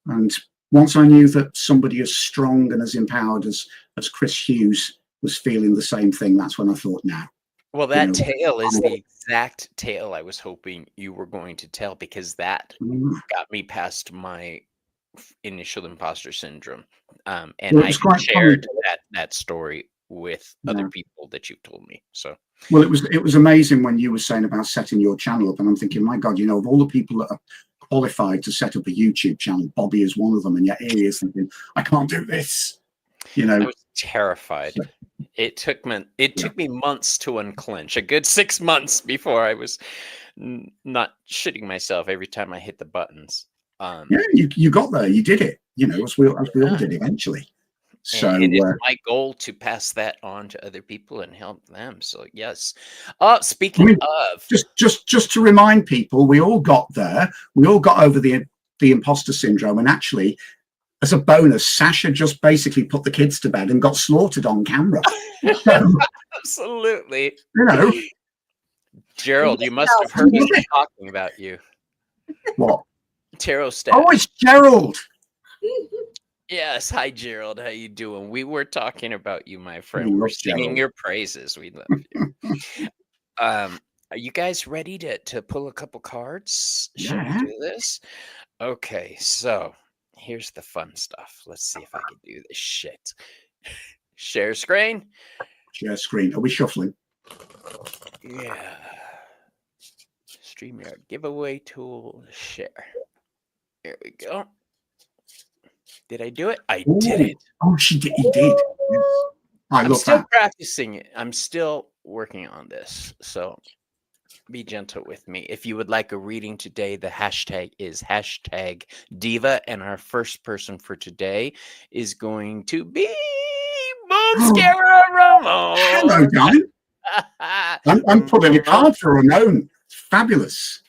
And once I knew that somebody as strong and as empowered as Chris Hughes was feeling the same thing, that's when I thought, now. Well, that tale is the exact tale I was hoping you were going to tell, because that got me past my initial imposter syndrome. And well, I shared that story with other people that you've told me. So, well, it was amazing when you were saying about setting your channel up, and I'm thinking, my God, you know, of all the people that are qualified to set up a YouTube channel, Bobby is one of them, and yet here he is thinking, I can't do this. You know, I was terrified. So, it took me months to unclench, a good 6 months before I was not shitting myself every time I hit the buttons. Yeah, you got there, you did it, you know, as we all did eventually. So and it is my goal to pass that on to other people and help them. So yes. Speaking of, just to remind people, we all got there. We all got over the imposter syndrome, and actually, as a bonus, Sasha just basically put the kids to bed and got slaughtered on camera. So, absolutely. you know, Gerald, you must have heard us talking about you. what? Tarot staff. Oh, it's Gerald. Yes, hi Gerald. How you doing? We were talking about you, my friend. We're singing your praises. We love you. Are you guys ready to pull a couple cards? Shall we do this? Okay, so here's the fun stuff. Let's see if I can do this shit. Share screen. Share screen. Are we shuffling? Yeah. StreamYard giveaway tool. Share. Here we go. Did I do it? I did it. Oh, she did. He did. Yes. I'm still practicing it. I'm still working on this. So be gentle with me. If you would like a reading today, the hashtag is #diva. And our first person for today is going to be Moonscara Ramon. Hello, darling. I'm putting a card for Ramon. Fabulous.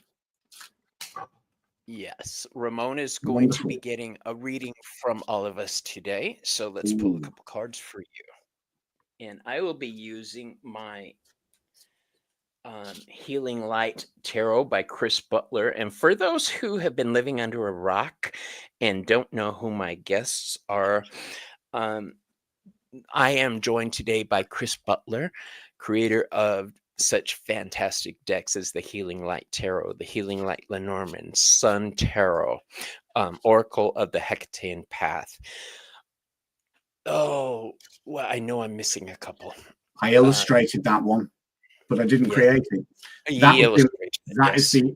Yes, Ramon is going to be getting a reading from all of us today. So let's pull a couple cards for you. And I will be using my Healing Light Tarot by CRIS BUTLER. And for those who have been living under a rock and don't know who my guests are, I am joined today by CRIS BUTLER, creator of such fantastic decks as the Healing Light Tarot, the Healing Light Lenormand, Sun Tarot, Oracle of the Hecatean Path. Oh, well, I know I'm missing a couple. I illustrated that one, but I didn't create it. That is the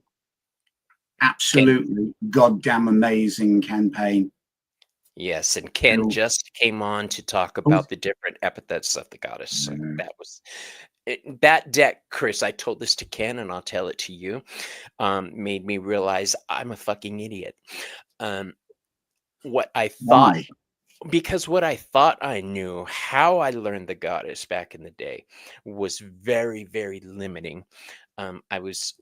absolutely goddamn amazing Ken Payne. Yes, and Ken just came on to talk about the different epithets of the goddess. So that was that deck, Chris. I told this to Ken, and I'll tell it to you. Made me realize I'm a fucking idiot. What I thought. Why? Because what I thought I knew, how I learned the goddess back in the day was very, very limiting. I was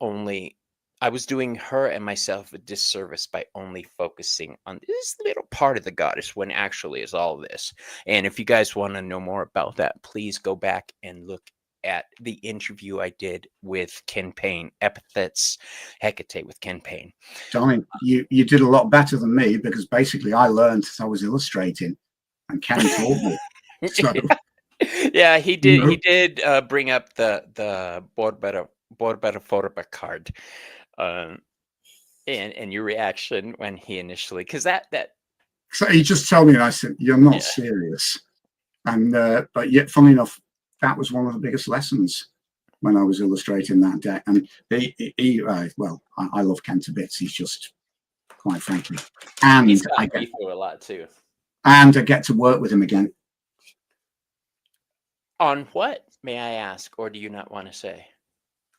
doing her and myself a disservice by only focusing on this little part of the goddess when actually is all this. And if you guys want to know more about that, please go back and look at the interview I did with Ken Payne, Epithets Hecate with Ken Payne. Darling, you did a lot better than me, because basically I learned as I was illustrating and Ken taught me. So, yeah, he did. He did bring up the Borbera Forba card, and your reaction when he initially, because that. So he just told me, and I said, "You're not serious," and but yet, funnily enough, that was one of the biggest lessons when I was illustrating that deck. And I love Ken to bits. He's just, quite frankly, and he's got me through a lot too. And I get to work with him again. On what, may I ask, or do you not want to say?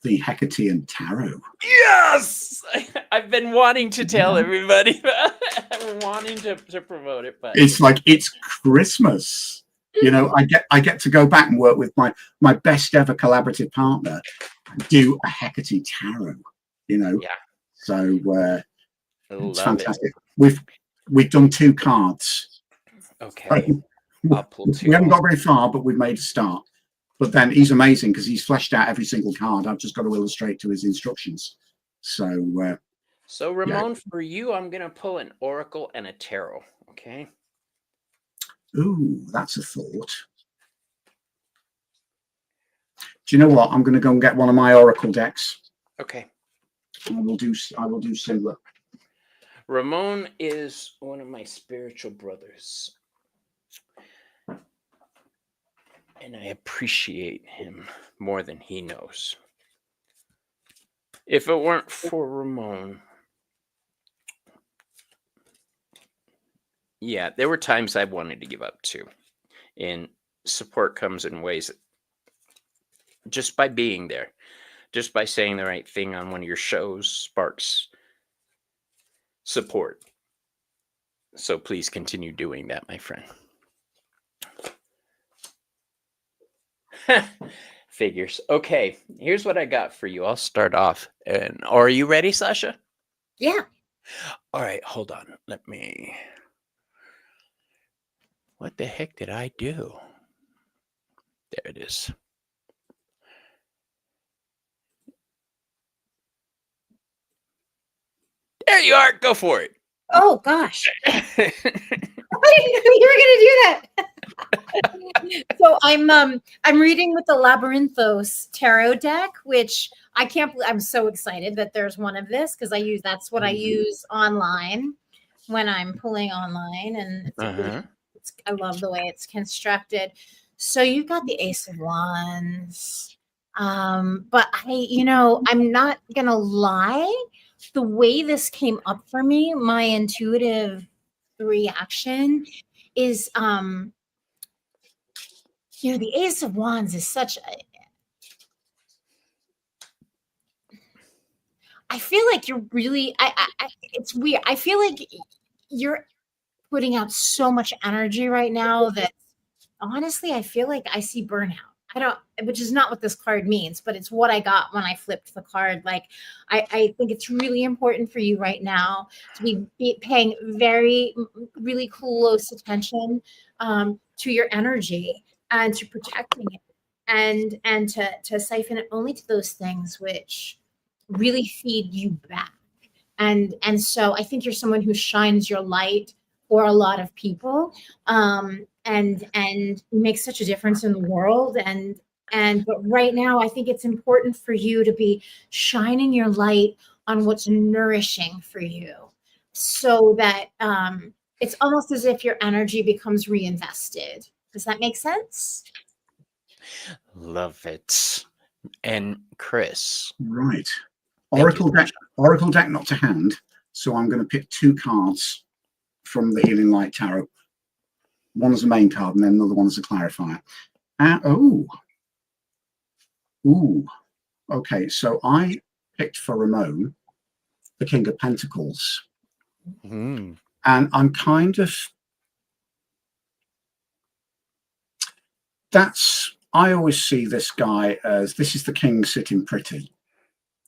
The Hecatean Tarot. Yes, I've been wanting to tell everybody. I'm wanting to promote it, but it's like it's Christmas. You know, I get to go back and work with my best ever collaborative partner and do a Hecate Tarot. You know, so it's fantastic. We've done 2 cards. Okay, I'll pull 2. We haven't got very far, but we've made a start. But then he's amazing because he's fleshed out every single card. I've just got to illustrate to his instructions. So Ramon, for you, I'm gonna pull an Oracle and a Tarot. Okay. Ooh, that's a thought. Do you know what? I'm going to go and get one of my Oracle decks. Okay. I will do similar. Ramon is one of my spiritual brothers, and I appreciate him more than he knows. If it weren't for Ramon, yeah, there were times I wanted to give up too. And support comes in ways that, just by being there, just by saying the right thing on one of your shows, sparks support. So please continue doing that, my friend. Figures. Okay, here's what I got for you. I'll start off. And are you ready, Sasha? Yeah. All right, hold on. Let me What the heck did I do? There it is. There you are. Go for it. Oh gosh. I didn't know you were gonna do that. So I'm reading with the Labyrinthos tarot deck, which I can't believe. I'm so excited that there's one of this because that's what I use online when I'm pulling online, and I love the way it's constructed. So you've got the Ace of Wands, but I'm not gonna lie. The way this came up for me, my intuitive reaction is the Ace of Wands is such a, I feel like you're really it's weird. I feel like you're putting out so much energy right now that honestly I feel like I see burnout. Which is not what this card means, but it's what I got when I flipped the card. Like, I think it's really important for you right now to be paying really close attention to your energy and to protecting it, and to siphon it only to those things which really feed you back. And so I think you're someone who shines your light for a lot of people, and makes such a difference in the world. But right now, I think it's important for you to be shining your light on what's nourishing for you, so that it's almost as if your energy becomes reinvested. Does that make sense? Love it. And CRIS. Right. Oracle deck not to hand. So I'm going to pick 2 cards from the Healing Light Tarot. One is the main card, and then another one is a clarifier. Okay, so I picked for Ramon the King of Pentacles. And I'm kind of, I always see this guy as, this is the king sitting pretty,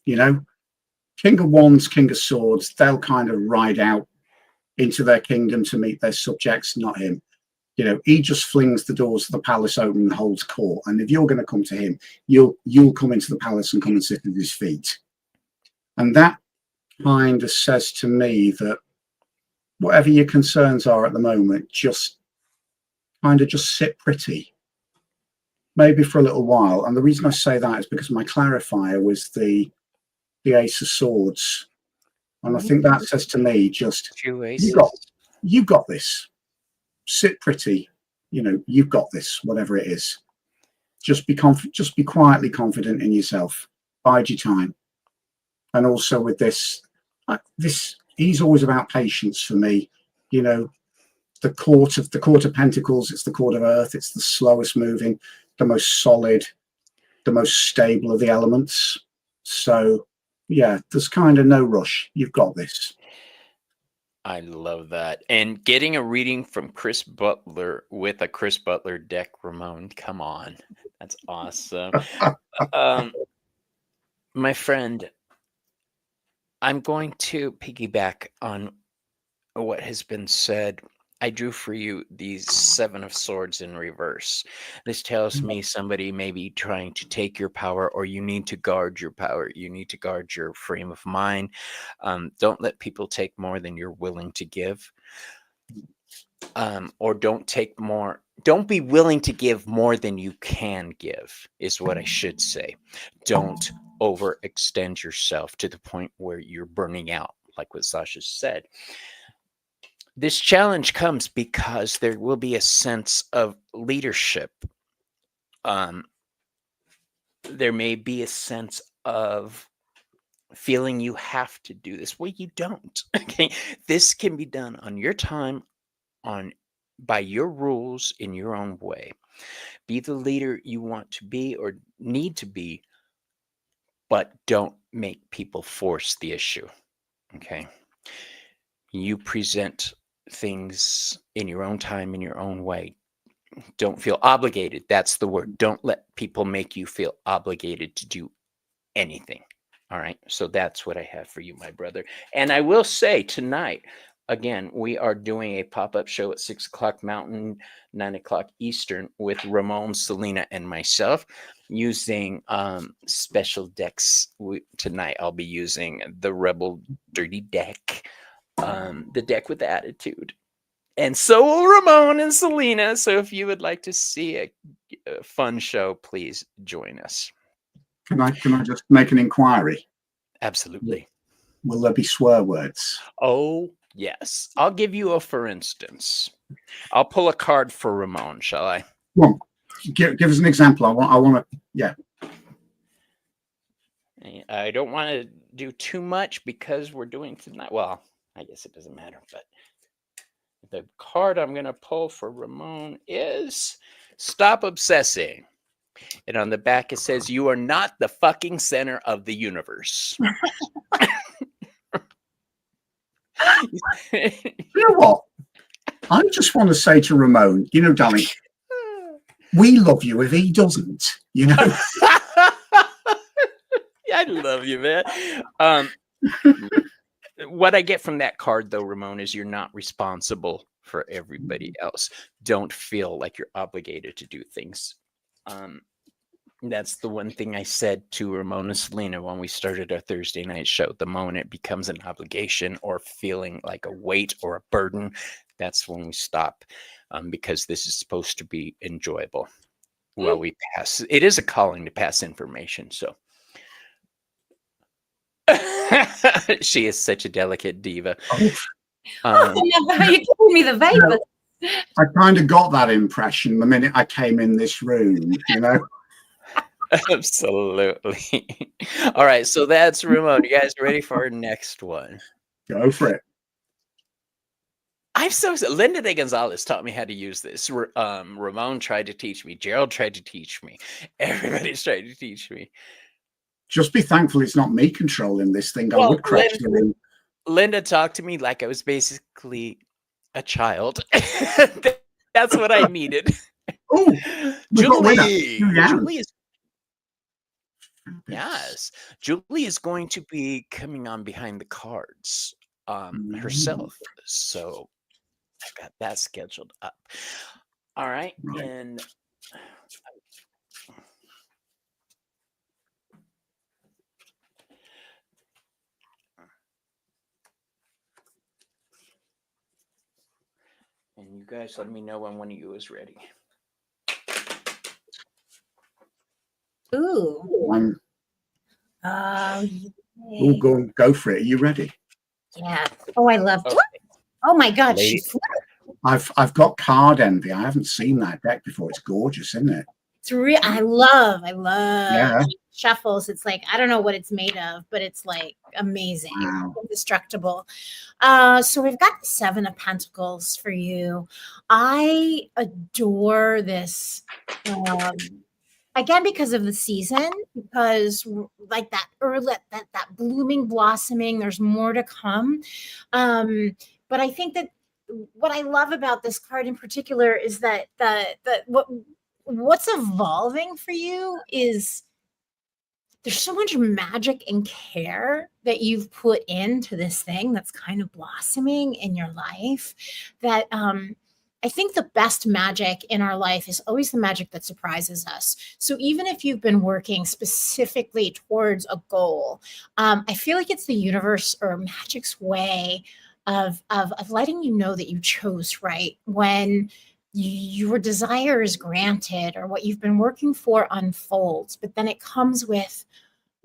King of Wands, King of Swords, they'll kind of ride out into their kingdom to meet their subjects, not him. He just flings the doors of the palace open and holds court. And if you're going to come to him, you'll come into the palace and come and sit at his feet. And that kind of says to me that whatever your concerns are at the moment, just sit pretty, maybe for a little while. And the reason I say that is because my clarifier was the Ace of Swords. And I think that says to me, just, you've got this. Sit pretty, you've got this, whatever it is. Just be quietly confident in yourself. Bide your time. And also with this, he's always about patience for me. The court of Pentacles, it's the court of Earth, it's the slowest moving, the most solid, the most stable of the elements. So yeah, there's kind of no rush. You've got this. I love that. And getting a reading from Chris Butler with a Chris Butler deck, Ramon, come on. That's awesome. My friend, I'm going to piggyback on what has been said. I drew for you these 7 of Swords in reverse. This tells me somebody may be trying to take your power, or you need to guard your power. You need to guard your frame of mind. Don't let people take more than you're willing to give. Or don't be willing to give more than you can give, is what I should say. Don't overextend yourself to the point where you're burning out, like what Sasha said. This challenge comes because there will be a sense of leadership. There may be a sense of feeling you have to do this. Well, you don't. Okay, this can be done on your time, by your rules, in your own way. Be the leader you want to be or need to be, but don't make people force the issue. Okay, you present things in your own time, in your own way. Don't feel obligated. That's the word. Don't let people make you feel obligated to do anything. All right. So that's what I have for you, my brother. And I will say tonight, again, we are doing a pop-up show at 6 o'clock Mountain, 9 o'clock Eastern with Ramon, Selena, and myself using special decks. Tonight I'll be using the Rebel Dirty deck, the deck with attitude. And so will Ramon and Selena. So if you would like to see a fun show, please join us. Can I just make an inquiry? Absolutely. Will there be swear words? Oh, yes. I'll give you a for instance. I'll pull a card for Ramon, shall I? Well, give us an example. I want to, yeah. I don't want to do too much because we're doing tonight. Well, I guess it doesn't matter, but the card I'm going to pull for Ramon is Stop Obsessing. And on the back, it says, you are not the fucking center of the universe. You know what? I just want to say to Ramon, you know, darling, we love you if he doesn't, you know. I love you, man. What I get from that card, though, Ramon, is you're not responsible for everybody else. Don't feel like you're obligated to do things. That's the one thing I said to Ramon and Selena when we started our Thursday night show. The moment it becomes an obligation or feeling like a weight or a burden, that's when we stop, because this is supposed to be enjoyable. Well, we pass. It is a calling to pass information, so. She is such a delicate diva. You're giving me the vapors. I kind of got that impression the minute I came in this room, you know. Absolutely. All right, so that's Ramon. You guys ready for our next one? Go for it. I'm so Linda De Gonzalez taught me how to use this. Ramon tried to teach me. Gerald tried to teach me. Everybody's trying to teach me. Just be thankful it's not me controlling this thing. Well, I would crash the room. Linda talked to me like I was basically a child. That's what I needed. Oh, Julie is. Yes, Julie is going to be coming on behind the cards herself. So I've got that scheduled up. All right. And you guys let me know when one of you is ready. Ooh. Go for it. Are you ready? Yeah. Oh, I love it. Oh my God. I've got card envy. I haven't seen that deck before. It's gorgeous, isn't it? It's real. I love shuffles. It's like, I don't know what it's made of, but it's like amazing. Wow. Indestructible. So we've got the 7 of Pentacles for you. I adore this. Again, because of the season, because like that early, that blooming, blossoming, there's more to come. But I think that what I love about this card in particular is that what's evolving for you is there's so much magic and care that you've put into this thing that's kind of blossoming in your life that I think the best magic in our life is always the magic that surprises us. So even if you've been working specifically towards a goal, I feel like it's the universe or magic's way of letting you know that you chose right when your desire is granted or what you've been working for unfolds, but then it comes with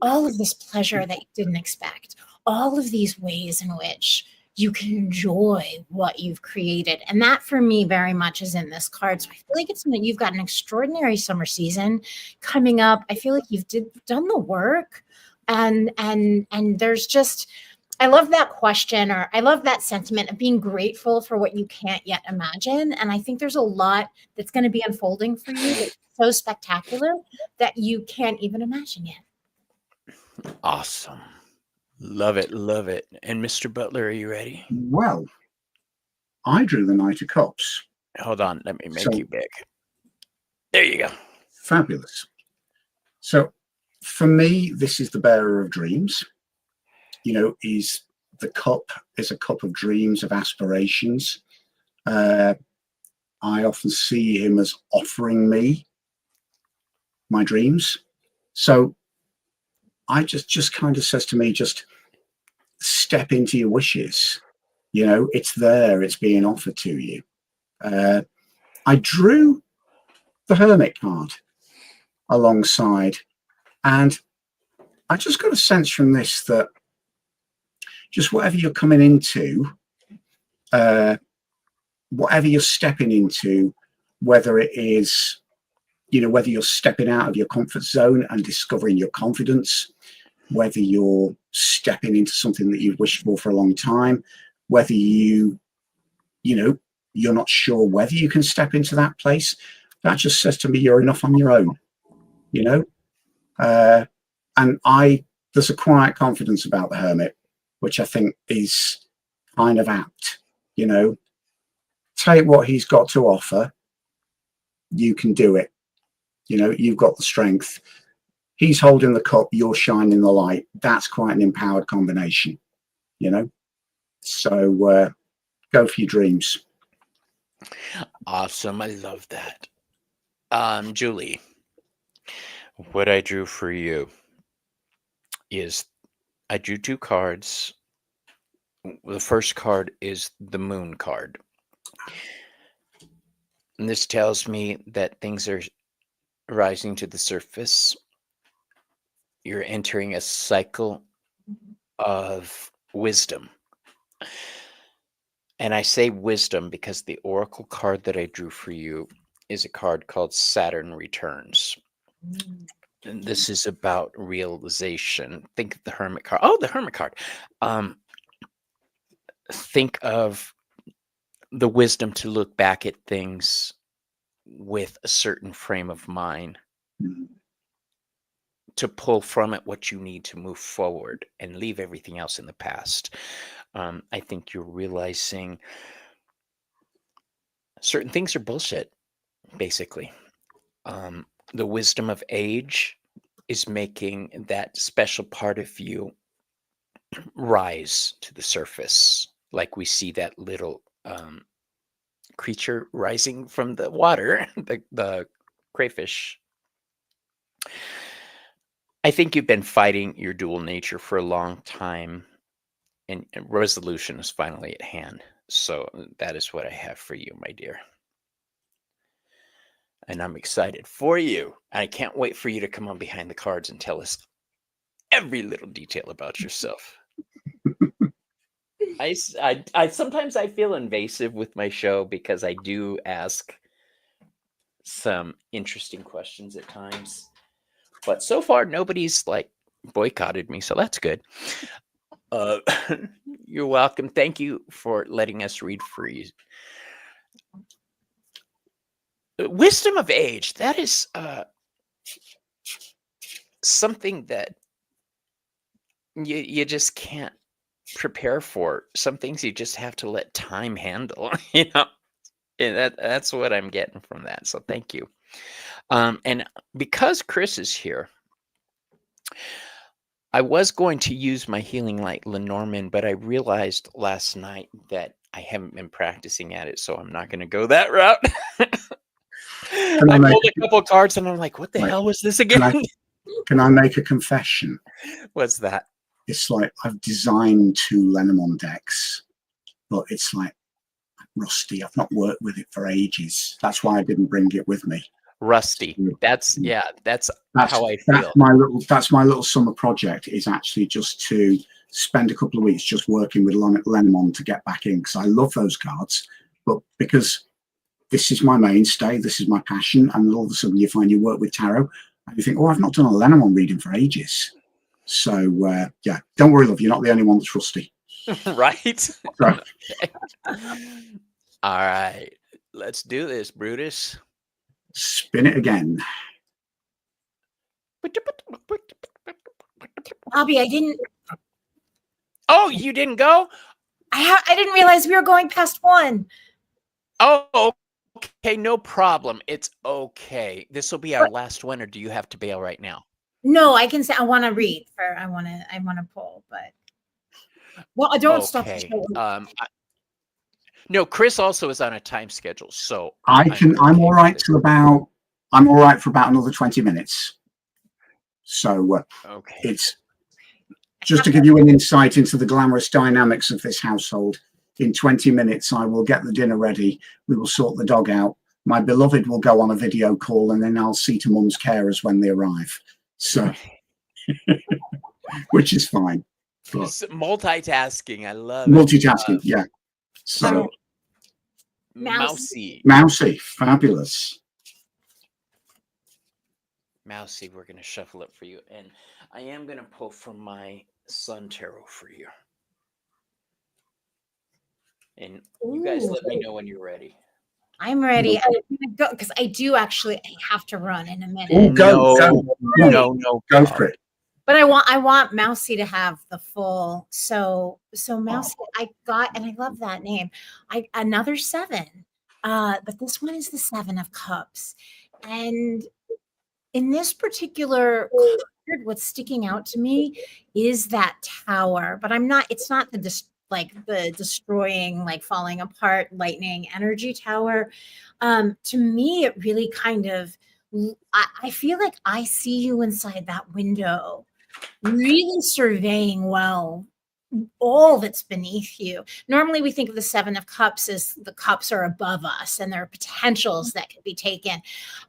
all of this pleasure that you didn't expect, all of these ways in which you can enjoy what you've created. And that for me very much is in this card. So I feel like it's you've got an extraordinary summer season coming up. I feel like you've done the work and there's just, I love that question, or I love that sentiment of being grateful for what you can't yet imagine. And I think there's a lot that's going to be unfolding for you that's so spectacular that you can't even imagine yet. Awesome. Love it. Love it. And Mr. Butler, are you ready? Well, I drew the Knight of Cups. Hold on. Let me make you big. There you go. Fabulous. So for me, this is the bearer of dreams. You know, he's the cup is a cup of dreams, of aspirations. I often see him as offering me my dreams. So I just kind of says to me, just step into your wishes. You know, it's there, it's being offered to you. I drew the Hermit card alongside, and I just got a sense from this that just whatever you're coming into, whatever you're stepping into, whether it is, you know, whether you're stepping out of your comfort zone and discovering your confidence, whether you're stepping into something that you've wished for a long time, whether you know, you're not sure whether you can step into that place, that just says to me you're enough on your own, you know. And there's a quiet confidence about the Hermit, which I think is kind of apt, you know. Take what he's got to offer, you can do it, you know, you've got the strength. He's holding the cup, you're shining the light. That's quite an empowered combination, you know. So go for your dreams. Awesome. I love that. Julie, what I drew for you is I drew 2 cards. The first card is the Moon card. And this tells me that things are rising to the surface. You're entering a cycle of wisdom. And I say wisdom because the oracle card that I drew for you is a card called Saturn Returns. And this is about realization. Think of the Hermit card. Oh, the Hermit card. Think of the wisdom to look back at things with a certain frame of mind, to pull from it what you need to move forward and leave everything else in the past. I think you're realizing certain things are bullshit, basically. The wisdom of age is making that special part of you rise to the surface, like we see that little creature rising from the water, the crayfish. I think you've been fighting your dual nature for a long time, and resolution is finally at hand. So that is what I have for you, my dear. And I'm excited for you. I can't wait for you to come on behind the cards and tell us every little detail about yourself. I sometimes I feel invasive with my show because I do ask some interesting questions at times. But so far, nobody's like boycotted me, so that's good. You're welcome. Thank you for letting us read for you. Wisdom of age, that is something that you just can't prepare for. Some things you just have to let time handle, you know. And that's what I'm getting from that. So thank you. And because Chris is here, I was going to use my healing light Lenormand, but I realized last night that I haven't been practicing at it, so I'm not going to go that route. I pulled a couple cards and I'm like, what the hell was this again? Can I make a confession? What's that? It's like I've designed 2 Lenormand decks, but it's like rusty. I've not worked with it for ages. That's why I didn't bring it with me. Rusty. That's how I feel. That's my little summer project, is actually just to spend a couple of weeks just working with Lenormand to get back in, because I love those cards, but because this is my mainstay, this is my passion, and all of a sudden you find you work with tarot and you think, oh, I've not done a Lenormand reading for ages. So yeah, don't worry, love, you're not the only one that's rusty. Right? Right. All right, let's do this, Brutus. Spin it again. Bobby, I didn't. Oh, you didn't go? I didn't realize we were going past 1. Oh, okay, no problem. It's okay. This will be our last one, or do you have to bail right now? No, I can say I want to read. I want to pull, but Well, I don't stop the Okay. show. No, Chris also is on a time schedule, so I'm all right till about. I'm all right for about another 20 minutes. So Okay. it's just to give you an insight into the glamorous dynamics of this household. In 20 minutes, I will get the dinner ready. We will sort the dog out. My beloved will go on a video call, and then I'll see to mum's carers when they arrive. So, which is fine. But multitasking, I love multitasking, yeah. So, Mousy. Mousy, fabulous. Mousy, we're going to shuffle it for you. And I am going to pull from my Sun Tarot for you. And you guys let me know when you're ready. I'm ready. I'm gonna go because I have to run in a minute. Oh, go for it. But I want Mousy to have the full. So Mousy, I got, and I love that name. Another 7. But this one is the 7 of Cups. And in this particular card, what's sticking out to me is that tower. But it's not the destroying, like falling apart, lightning energy tower. To me, it really kind of, I feel like I see you inside that window, really surveying well all that's beneath you. Normally we think of the 7 of Cups as the cups are above us and there are potentials that could be taken.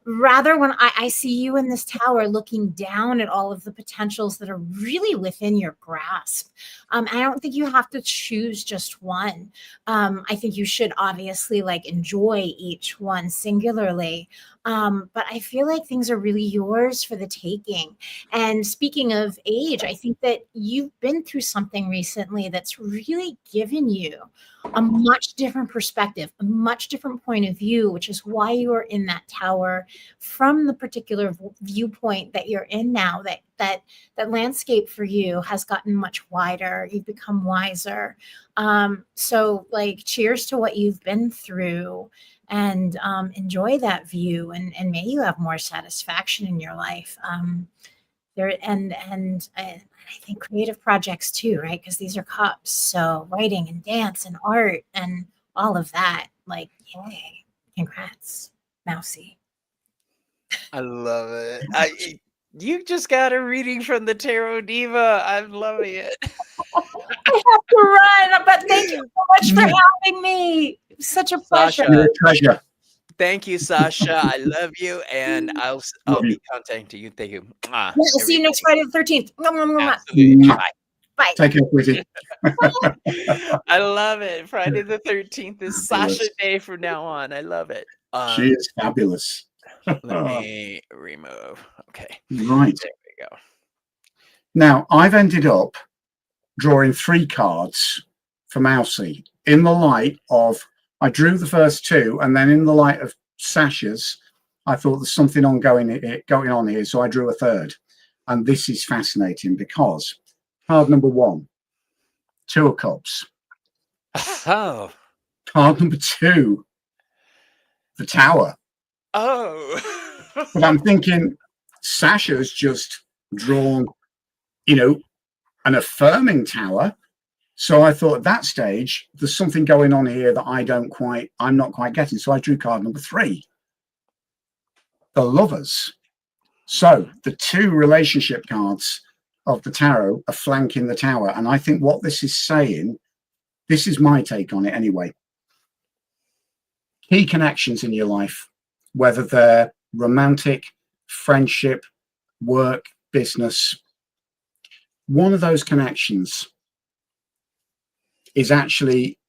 Rather, when I see you in this tower looking down at all of the potentials that are really within your grasp. I don't think you have to choose just one. I think you should obviously enjoy each one singularly. But I feel like things are really yours for the taking. And speaking of age, I think that you've been through something recently that's really given you a much different perspective, a much different point of view, which is why you are in that tower from the particular viewpoint that you're in now. That landscape for you has gotten much wider. You've become wiser. So cheers to what you've been through. And enjoy that view, and may you have more satisfaction in your life. I think creative projects too, right? Because these are cups, so writing and dance and art and all of that. Yay! Congrats, Mousy. I love it. You just got a reading from the Tarot Diva. I'm loving it. I have to run, but thank you so much for having me. Such a pleasure. Sasha, you're a treasure. Thank you, Sasha. I love you, and I'll be contacting you. Thank you. Yeah, I'll see you next Friday the 13th. Absolutely. Bye. Bye. Take care, Quizzy. I love it. Friday the 13th is Sasha Day from now on. I love it. She is fabulous. Let me remove. Okay. Right. There we go. Now, I've ended up drawing 3 cards for Mousy in the light of, I drew the first 2, and then in the light of Sasha's, I thought there's something going on here, so I drew a 3rd. And this is fascinating because card number 1, 2 of Cups. Oh. Card number 2, the Tower. Oh. But I'm thinking Sasha's just drawn, an affirming tower. So I thought at that stage, there's something going on here that I'm not quite getting. So I drew card number 3, the Lovers. So the 2 relationship cards of the tarot are flanking the tower. And I think what this is saying, this is my take on it anyway. Key connections in your life, whether they're romantic, friendship, work, business, one of those connections is actually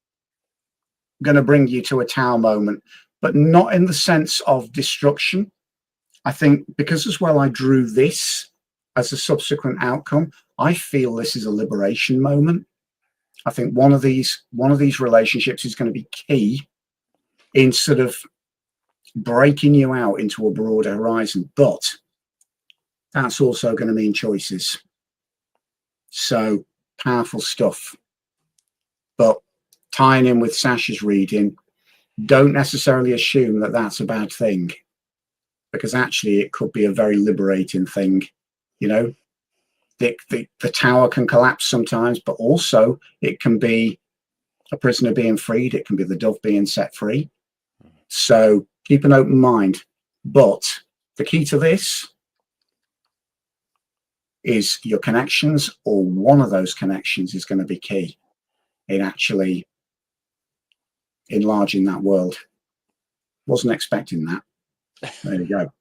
going to bring you to a tower moment, but not in the sense of destruction. I think because as well I drew this as a subsequent outcome, I feel this is a liberation moment. I think one of these relationships is going to be key in sort of breaking you out into a broader horizon, but that's also going to mean choices. So powerful stuff. But tying in with Sasha's reading, don't necessarily assume that that's a bad thing, because actually it could be a very liberating thing, the tower can collapse sometimes, but also it can be a prisoner being freed. It can be the dove being set free. So keep an open mind. But the key to this is your connections, or one of those connections is going to be key in actually enlarging that world. Wasn't expecting that. There you go.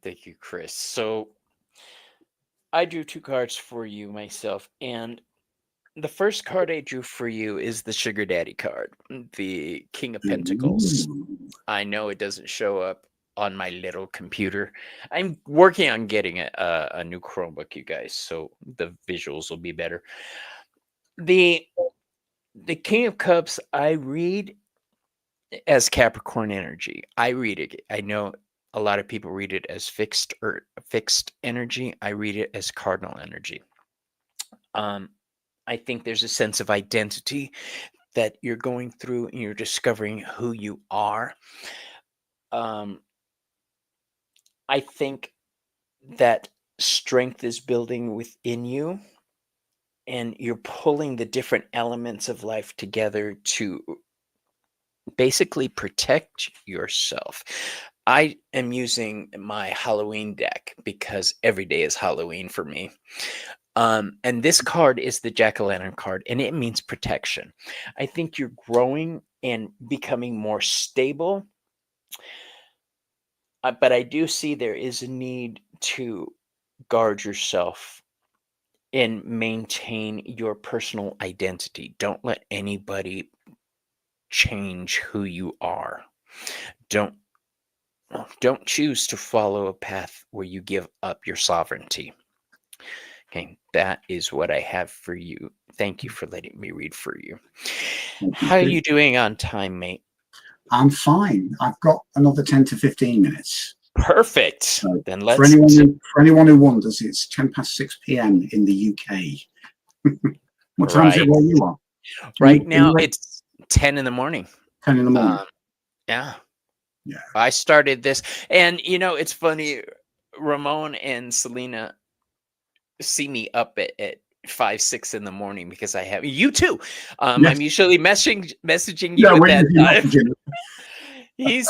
Thank you, Chris. So I drew 2 cards for you myself, and the first card I drew for you is the Sugar Daddy card, the King of Pentacles. Ooh. I know it doesn't show up on my little computer. I'm working on getting a new Chromebook, you guys, so the visuals will be better. The King of Cups, I read as Capricorn energy. I read it. I know a lot of people read it as fixed energy. I read it as cardinal energy. I think there's a sense of identity that you're going through and you're discovering who you are. I think that strength is building within you, and you're pulling the different elements of life together to basically protect yourself. I am using my Halloween deck because every day is Halloween for me. And this card is the Jack-o'-lantern card, and it means protection. I think you're growing and becoming more stable. But I do see there is a need to guard yourself and maintain your personal identity. Don't let anybody change who you are. Don't choose to follow a path where you give up your sovereignty. Okay, that is what I have for you. Thank you for letting me read for you. How are you doing on time, mate? I'm fine. I've got another 10 to 15 minutes. Perfect. So then let's. For anyone who wonders, it's 6 p.m. in the UK. What time is it where you are? Right now, it's 10 in the morning. 10 in the morning. Yeah. Yeah. I started this, and it's funny. Ramon and Selena see me up at 5, 6 in the morning because I have you too. Yes. I'm usually messaging you at that time. He's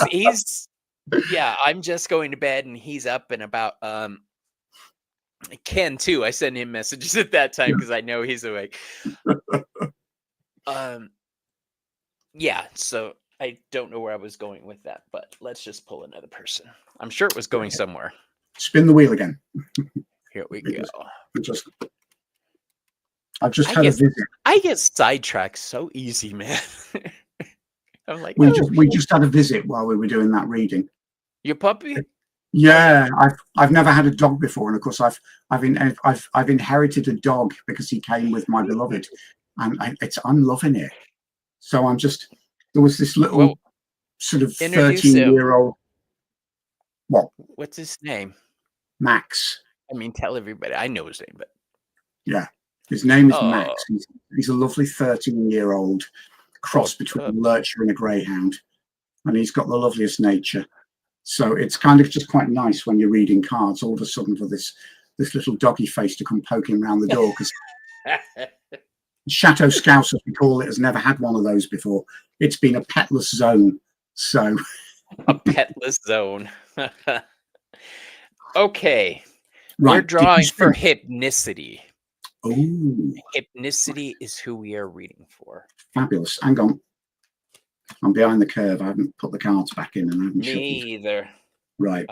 yeah. I'm just going to bed, and he's up and about. Ken too. I send him messages at that time because I know he's awake. Yeah. So I don't know where I was going with that, but let's just pull another person. I'm sure it was going somewhere. Spin the wheel again. Here we go. I've just had a visit. I get sidetracked so easy, man. I'm like, we just had a visit while we were doing that reading. Your puppy? Yeah, I've never had a dog before, and of course I've inherited a dog because he came with my beloved, and I'm loving it. So there was this little sort of 13-year-old. What's his name? Max. I mean, tell everybody. I know his name, but yeah, his name is Max. He's a lovely 13-year-old cross between a lurcher and a greyhound, and he's got the loveliest nature. So it's kind of just quite nice when you're reading cards, all of a sudden for this little doggy face to come poking around the door, because Chateau Scouse, as we call it, has never had one of those before. It's been a petless zone. So a petless zone. Okay. Right. We're drawing for hypnicity. Oh. Hypnicity is who we are reading for. Fabulous. Hang on. I'm behind the curve. I haven't put the cards back in, and I haven't Me shuffled. either. Right.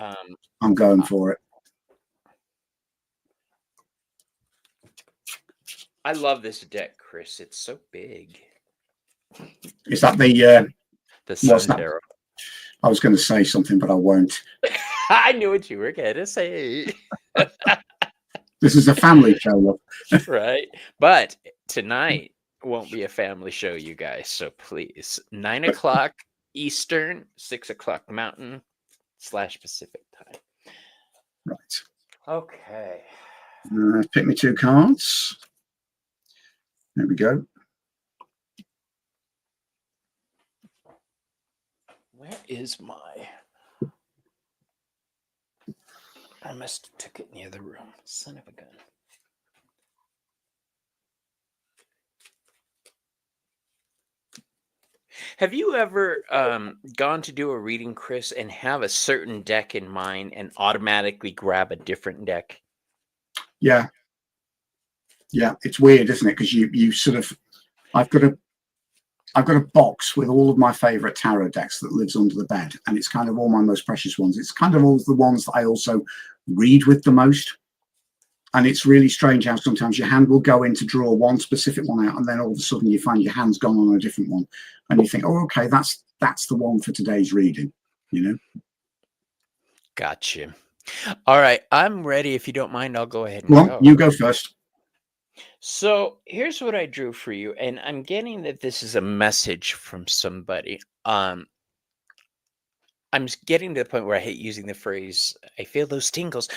I'm going for it. I love this deck, Chris. It's so big. Is that the Sun Tarot? I was going to say something, but I won't. I knew what you were going to say. This is a family show. Right. But tonight won't be a family show, you guys. So please, 9 o'clock Eastern, 6 o'clock Mountain / Pacific time. Right. Okay. Pick me 2 cards. There we go. Where is my... I must have took it in the other room. Son of a gun. Have you ever gone to do a reading, Chris, and have a certain deck in mind and automatically grab a different deck? Yeah. Yeah, it's weird, isn't it? Because you sort of, I've got a box with all of my favorite tarot decks that lives under the bed, and it's kind of all my most precious ones. It's kind of all the ones that I also read with the most. And it's really strange how sometimes your hand will go in to draw one specific one out, and then all of a sudden you find your hand's gone on a different one, and you think, oh, okay, that's the one for today's reading, you know. Gotcha. All right, I'm ready. If you don't mind, I'll go ahead and Well, go. you go first. So here's what I drew for you, and I'm getting that this is a message from somebody. I'm getting to the point where I hate using the phrase, I feel those tingles.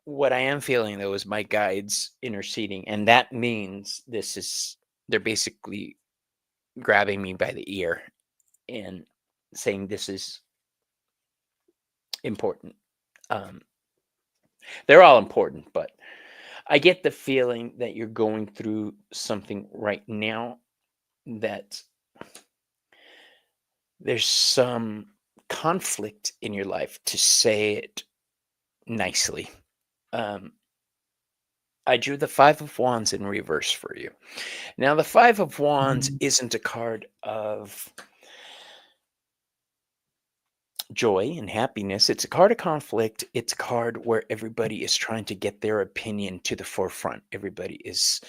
What I am feeling, though, is my guides interceding, and that means they're basically grabbing me by the ear and saying this is important. They're all important, but I get the feeling that you're going through something right now, that there's some conflict in your life, to say it nicely. I drew the Five of Wands in reverse for you. Now, the Five of Wands isn't a card of joy and happiness. It's a card of conflict. It's a card where everybody is trying to get their opinion to the forefront. Everybody is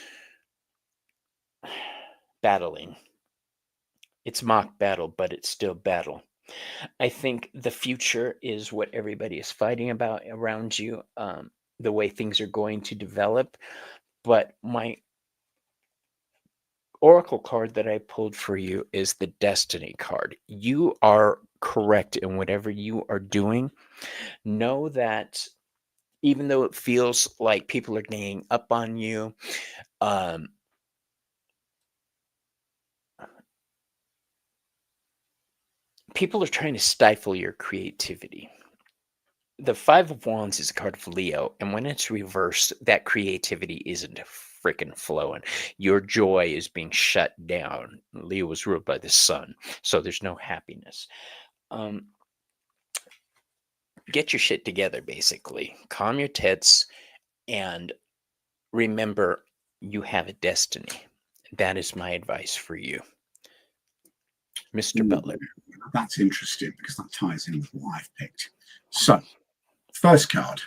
battling. It's mock battle, but it's still battle. I think the future is what everybody is fighting about around you, the way things are going to develop. But my oracle card that I pulled for you is the Destiny card. You are correct in whatever you are doing. Know that even though it feels like people are ganging up on you, people are trying to stifle your creativity. The Five of Wands is a card of Leo, and when it's reversed, that creativity isn't freaking flowing. Your joy is being shut down. Leo was ruled by the sun, so there's no happiness. Get your shit together, basically. Calm your tits, and remember, you have a destiny. That is my advice for you, Mr. Butler. That's interesting, because that ties in with what I've picked. So, first card,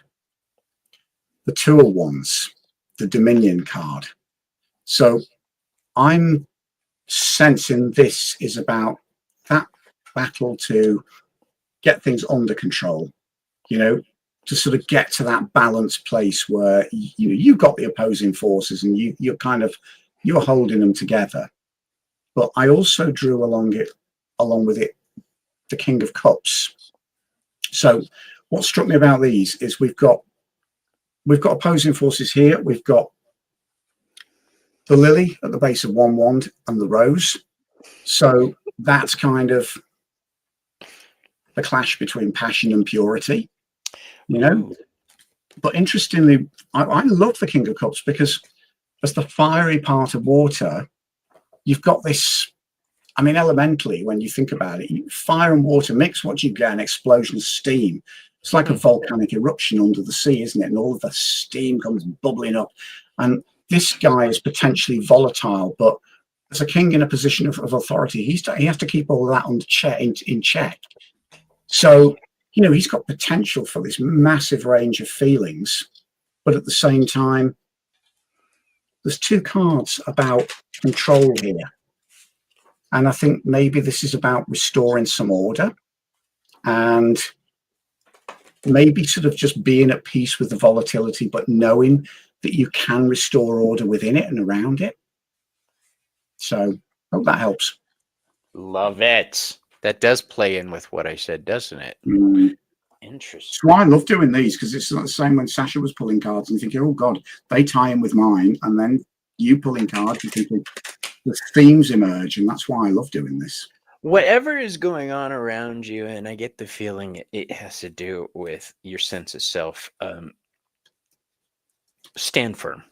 the Two of Wands, the Dominion card. So I'm sensing this is about that battle to get things under control, you know, to sort of get to that balanced place where you've got the opposing forces and you're holding them together. But I also drew along with it the King of Cups. So what struck me about these is we've got opposing forces here. We've got the lily at the base of one wand and the rose. So that's kind of the clash between passion and purity, you know. Ooh. But interestingly, I love the King of Cups, because as the fiery part of water, you've got this, I mean, elementally, when you think about it, fire and water mix, what you get, an explosion of steam. It's like a volcanic eruption under the sea, isn't it? And all of the steam comes bubbling up. And this guy is potentially volatile, but as a king in a position of authority, he has to keep all of that in check. So, you know, he's got potential for this massive range of feelings, but at the same time, there's two cards about control here. And I think maybe this is about restoring some order and maybe sort of just being at peace with the volatility, but knowing that you can restore order within it and around it. So I hope that helps. Love it. That does play in with what I said, doesn't it? Interesting. So I love doing these, because it's not the same when Sasha was pulling cards and thinking, oh God, they tie in with mine. And then you pulling cards, you think the themes emerge. And that's why I love doing this. whatever is going on around you, and I get the feeling it has to do with your sense of self, stand firm.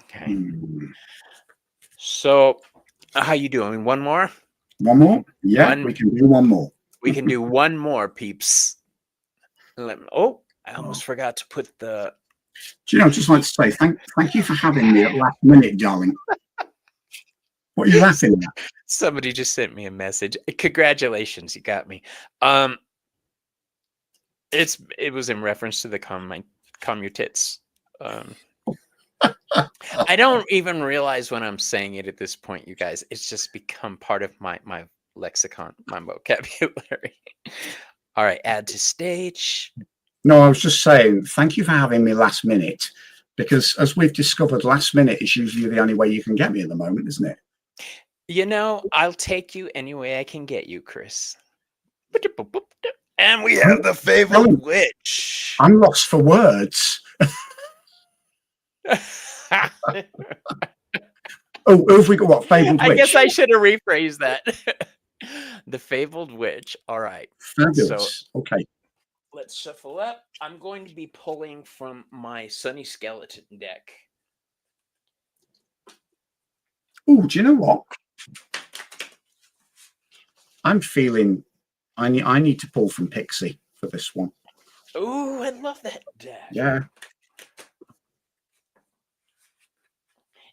Okay. So how you doing? One more? One more? Yeah, we can do one more. We can do one more, peeps. Oh, I almost forgot to put the... Do you know, I'd just like to say thank you for having me at last minute, darling. What are you laughing at? Somebody just sent me a message. Congratulations, you got me. It was in reference to the calm your tits. I don't even realize when I'm saying it at this point, you guys. It's just become part of my lexicon, my vocabulary. All right, add to stage. No, I was just saying thank you for having me last minute, because as we've discovered, last minute is usually the only way you can get me at the moment, isn't it? You know, I'll take you any way I can get you, Chris. And we have the fabled witch. I'm lost for words. Oh, have we got what? Fabled witch? I guess I should have rephrased that. The fabled witch. All right. Fabulous. So, okay. Let's shuffle up. I'm going to be pulling from my Sunny Skeleton deck. Oh, do you know what? I'm feeling I need to pull from Pixie for this one. Oh, I love that deck. Yeah.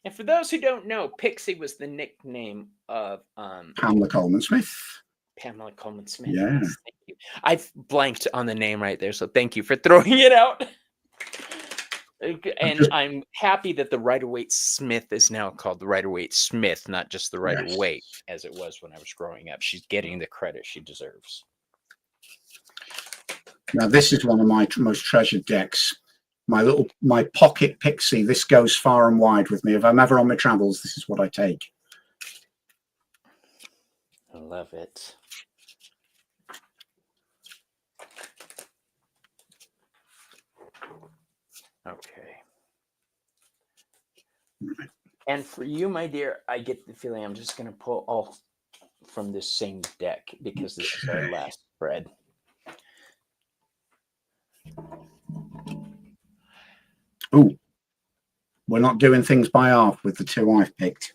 And for those who don't know, Pixie was the nickname of Pamela Coleman Smith. Pamela Coleman Smith. Yeah. Yes, thank you. I've blanked on the name right there, so thank you for throwing it out. And I'm happy that the Rider-Waite Smith is now called the Rider-Waite Smith, not just the Rider-Waite, as it was when I was growing up. She's getting the credit she deserves. Now, this is one of my most treasured decks. My pocket Pixie. This goes far and wide with me. If I'm ever on my travels, this is what I take. I love it. Okay. And for you, my dear, I get the feeling I'm just going to pull all from this same deck because this is our last spread. Oh, we're not doing things by half with the two I've picked.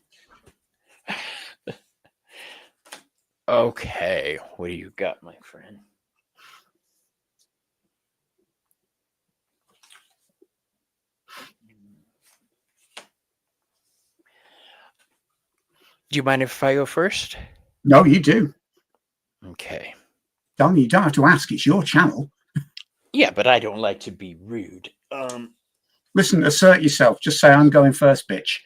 Okay, what do you got, my friend? Do you mind if I go first? No, you do. Okay. Darling, you don't have to ask. It's your channel. Yeah, but I don't like to be rude. Listen, assert yourself. Just say, I'm going first, bitch.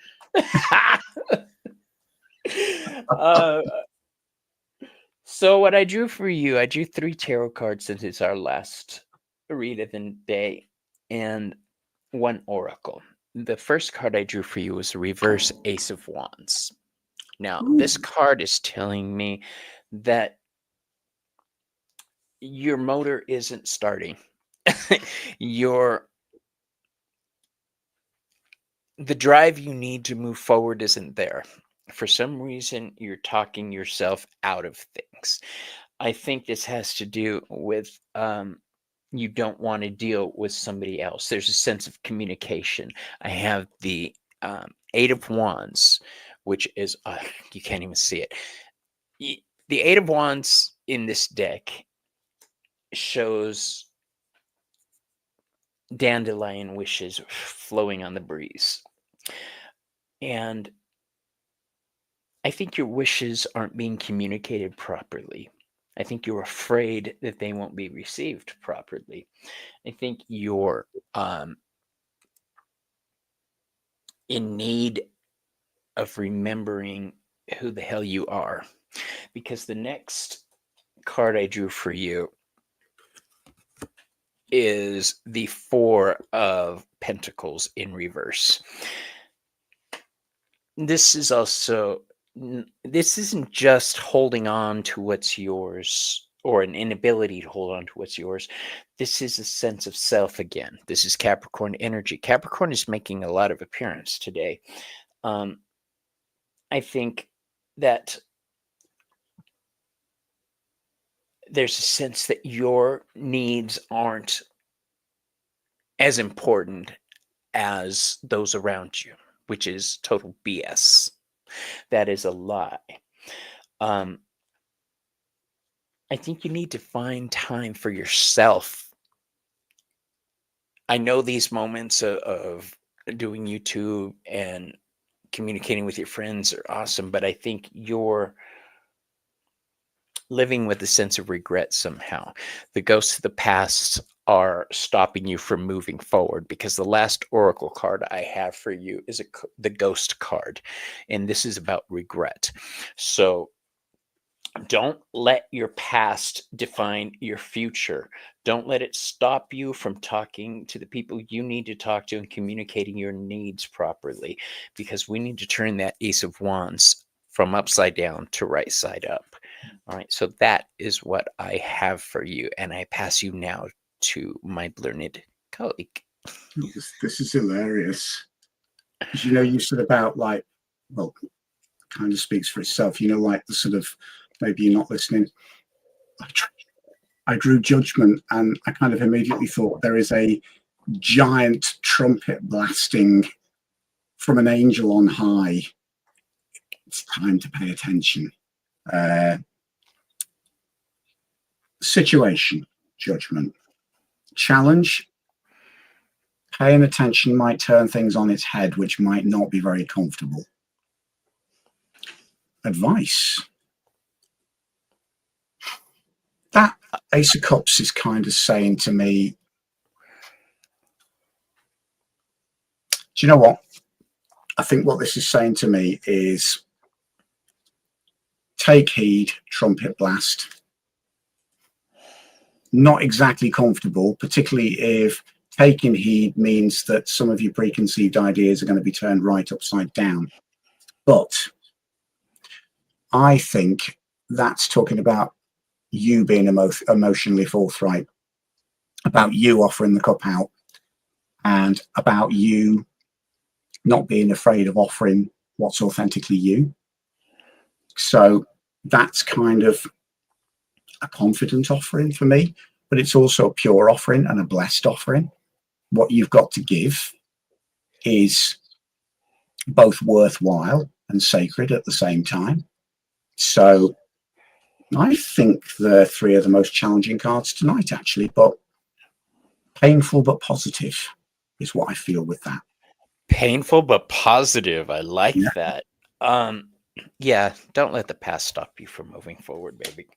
So what I drew for you, I drew 3 tarot cards since it's our last read of the day, and 1 oracle. The first card I drew for you was the reverse Ace of Wands. Now, this card is telling me that your motor isn't starting. The drive you need to move forward isn't there. For some reason, you're talking yourself out of things. I think this has to do with you don't want to deal with somebody else. There's a sense of communication. I have the 8 of Wands, which is, you can't even see it. The 8 of Wands in this deck shows dandelion wishes flowing on the breeze. And I think your wishes aren't being communicated properly. I think you're afraid that they won't be received properly. I think you're in need of remembering who the hell you are. Because the next card I drew for you is the 4 of Pentacles in reverse. This is also, this isn't just holding on to what's yours or an inability to hold on to what's yours. This is a sense of self again. This is Capricorn energy. Capricorn is making a lot of appearance today. I think that there's a sense that your needs aren't as important as those around you, which is total BS. That is a lie. I think you need to find time for yourself. I know these moments of doing YouTube and communicating with your friends are awesome, but I think you're living with a sense of regret somehow. The ghosts of the past are stopping you from moving forward, because the last oracle card I have for you is the ghost card, and this is about regret. So don't let your past define your future. Don't let it stop you from talking to the people you need to talk to and communicating your needs properly, because we need to turn that Ace of Wands from upside down to right side up. All right, so that is what I have for you, and I pass you now to my learned colleague. This is hilarious. You know, you said about like, well, kind of speaks for itself. You know, like the sort of, maybe you're not listening. I drew Judgment, and I kind of immediately thought there is a giant trumpet blasting from an angel on high. It's time to pay attention. Situation, Judgment. Challenge. Paying attention might turn things on its head, which might not be very comfortable. Advice. That Ace of Cups is kind of saying to me, do you know what? I think what this is saying to me is take heed, trumpet blast. Not exactly comfortable, particularly if taking heed means that some of your preconceived ideas are going to be turned right upside down. But I think that's talking about you being emotionally forthright, about you offering the cup out, and about you not being afraid of offering what's authentically you. So that's kind of a confident offering for me, but it's also a pure offering and a blessed offering. What you've got to give is both worthwhile and sacred at the same time. So I think the three are the most challenging cards tonight, actually, but painful but positive is what I feel with that. Painful but positive. I like that. Yeah, don't let the past stop you from moving forward, baby.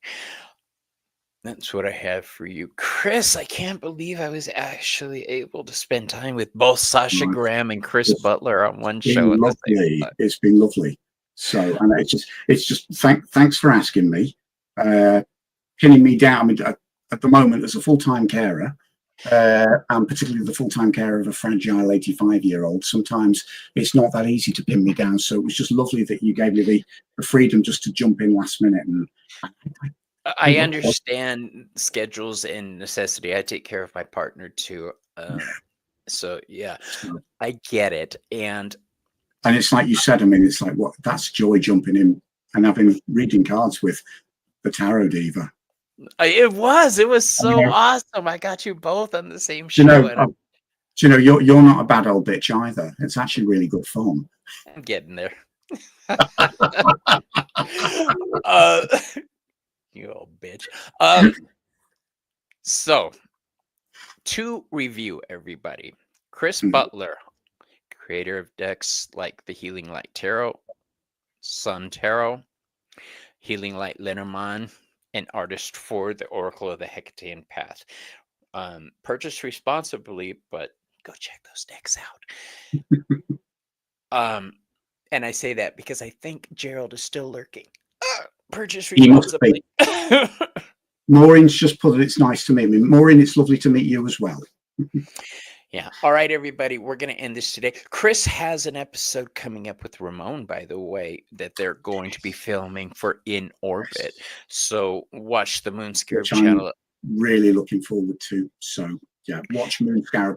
That's what I have for you. Chris, I can't believe I was actually able to spend time with both Sasha Graham and Chris Butler on one show. It's been lovely. So, and it's just thanks for asking me, pinning me down. I mean, at the moment, as a full-time carer, and particularly the full-time carer of a fragile 85-year-old, sometimes it's not that easy to pin me down. So it was just lovely that you gave me the freedom just to jump in last minute. And I understand schedules and necessity. I take care of my partner too. So yeah, I get it. And it's like you said, I mean, it's like, what, that's joy jumping in and having reading cards with the Tarot Diva. It was so awesome. I got you both on the same show. You're not a bad old bitch either. It's actually really good fun. I'm getting there. You old bitch. So to review, everybody, Chris Butler, creator of decks like the Healing Light Tarot, Sun Tarot, Healing Light Lenormand, and artist for the Oracle of the Hecatean Path. Purchase responsibly, but go check those decks out. And I say that because I think Gerald is still lurking. Purchase responsibly. Maureen's just put it. It's nice to meet me. Maureen, it's lovely to meet you as well. Yeah. All right, everybody. We're going to end this today. Chris has an episode coming up with Ramon, by the way, that they're going to be filming for In Orbit. So watch the Moon Scarab channel. Really looking forward to. So yeah, watch Moon Scarab.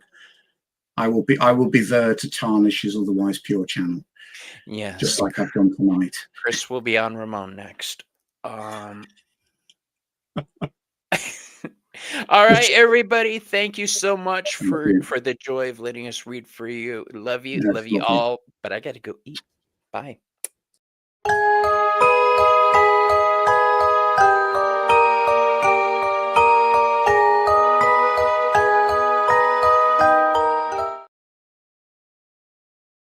I will be there to tarnish his otherwise pure channel. Yeah. Just like I've done tonight. Chris will be on Ramon next. All right, everybody. Thank you so much for the joy of letting us read for you. Love you Yes, love you love you. all. But I got to go eat. Bye.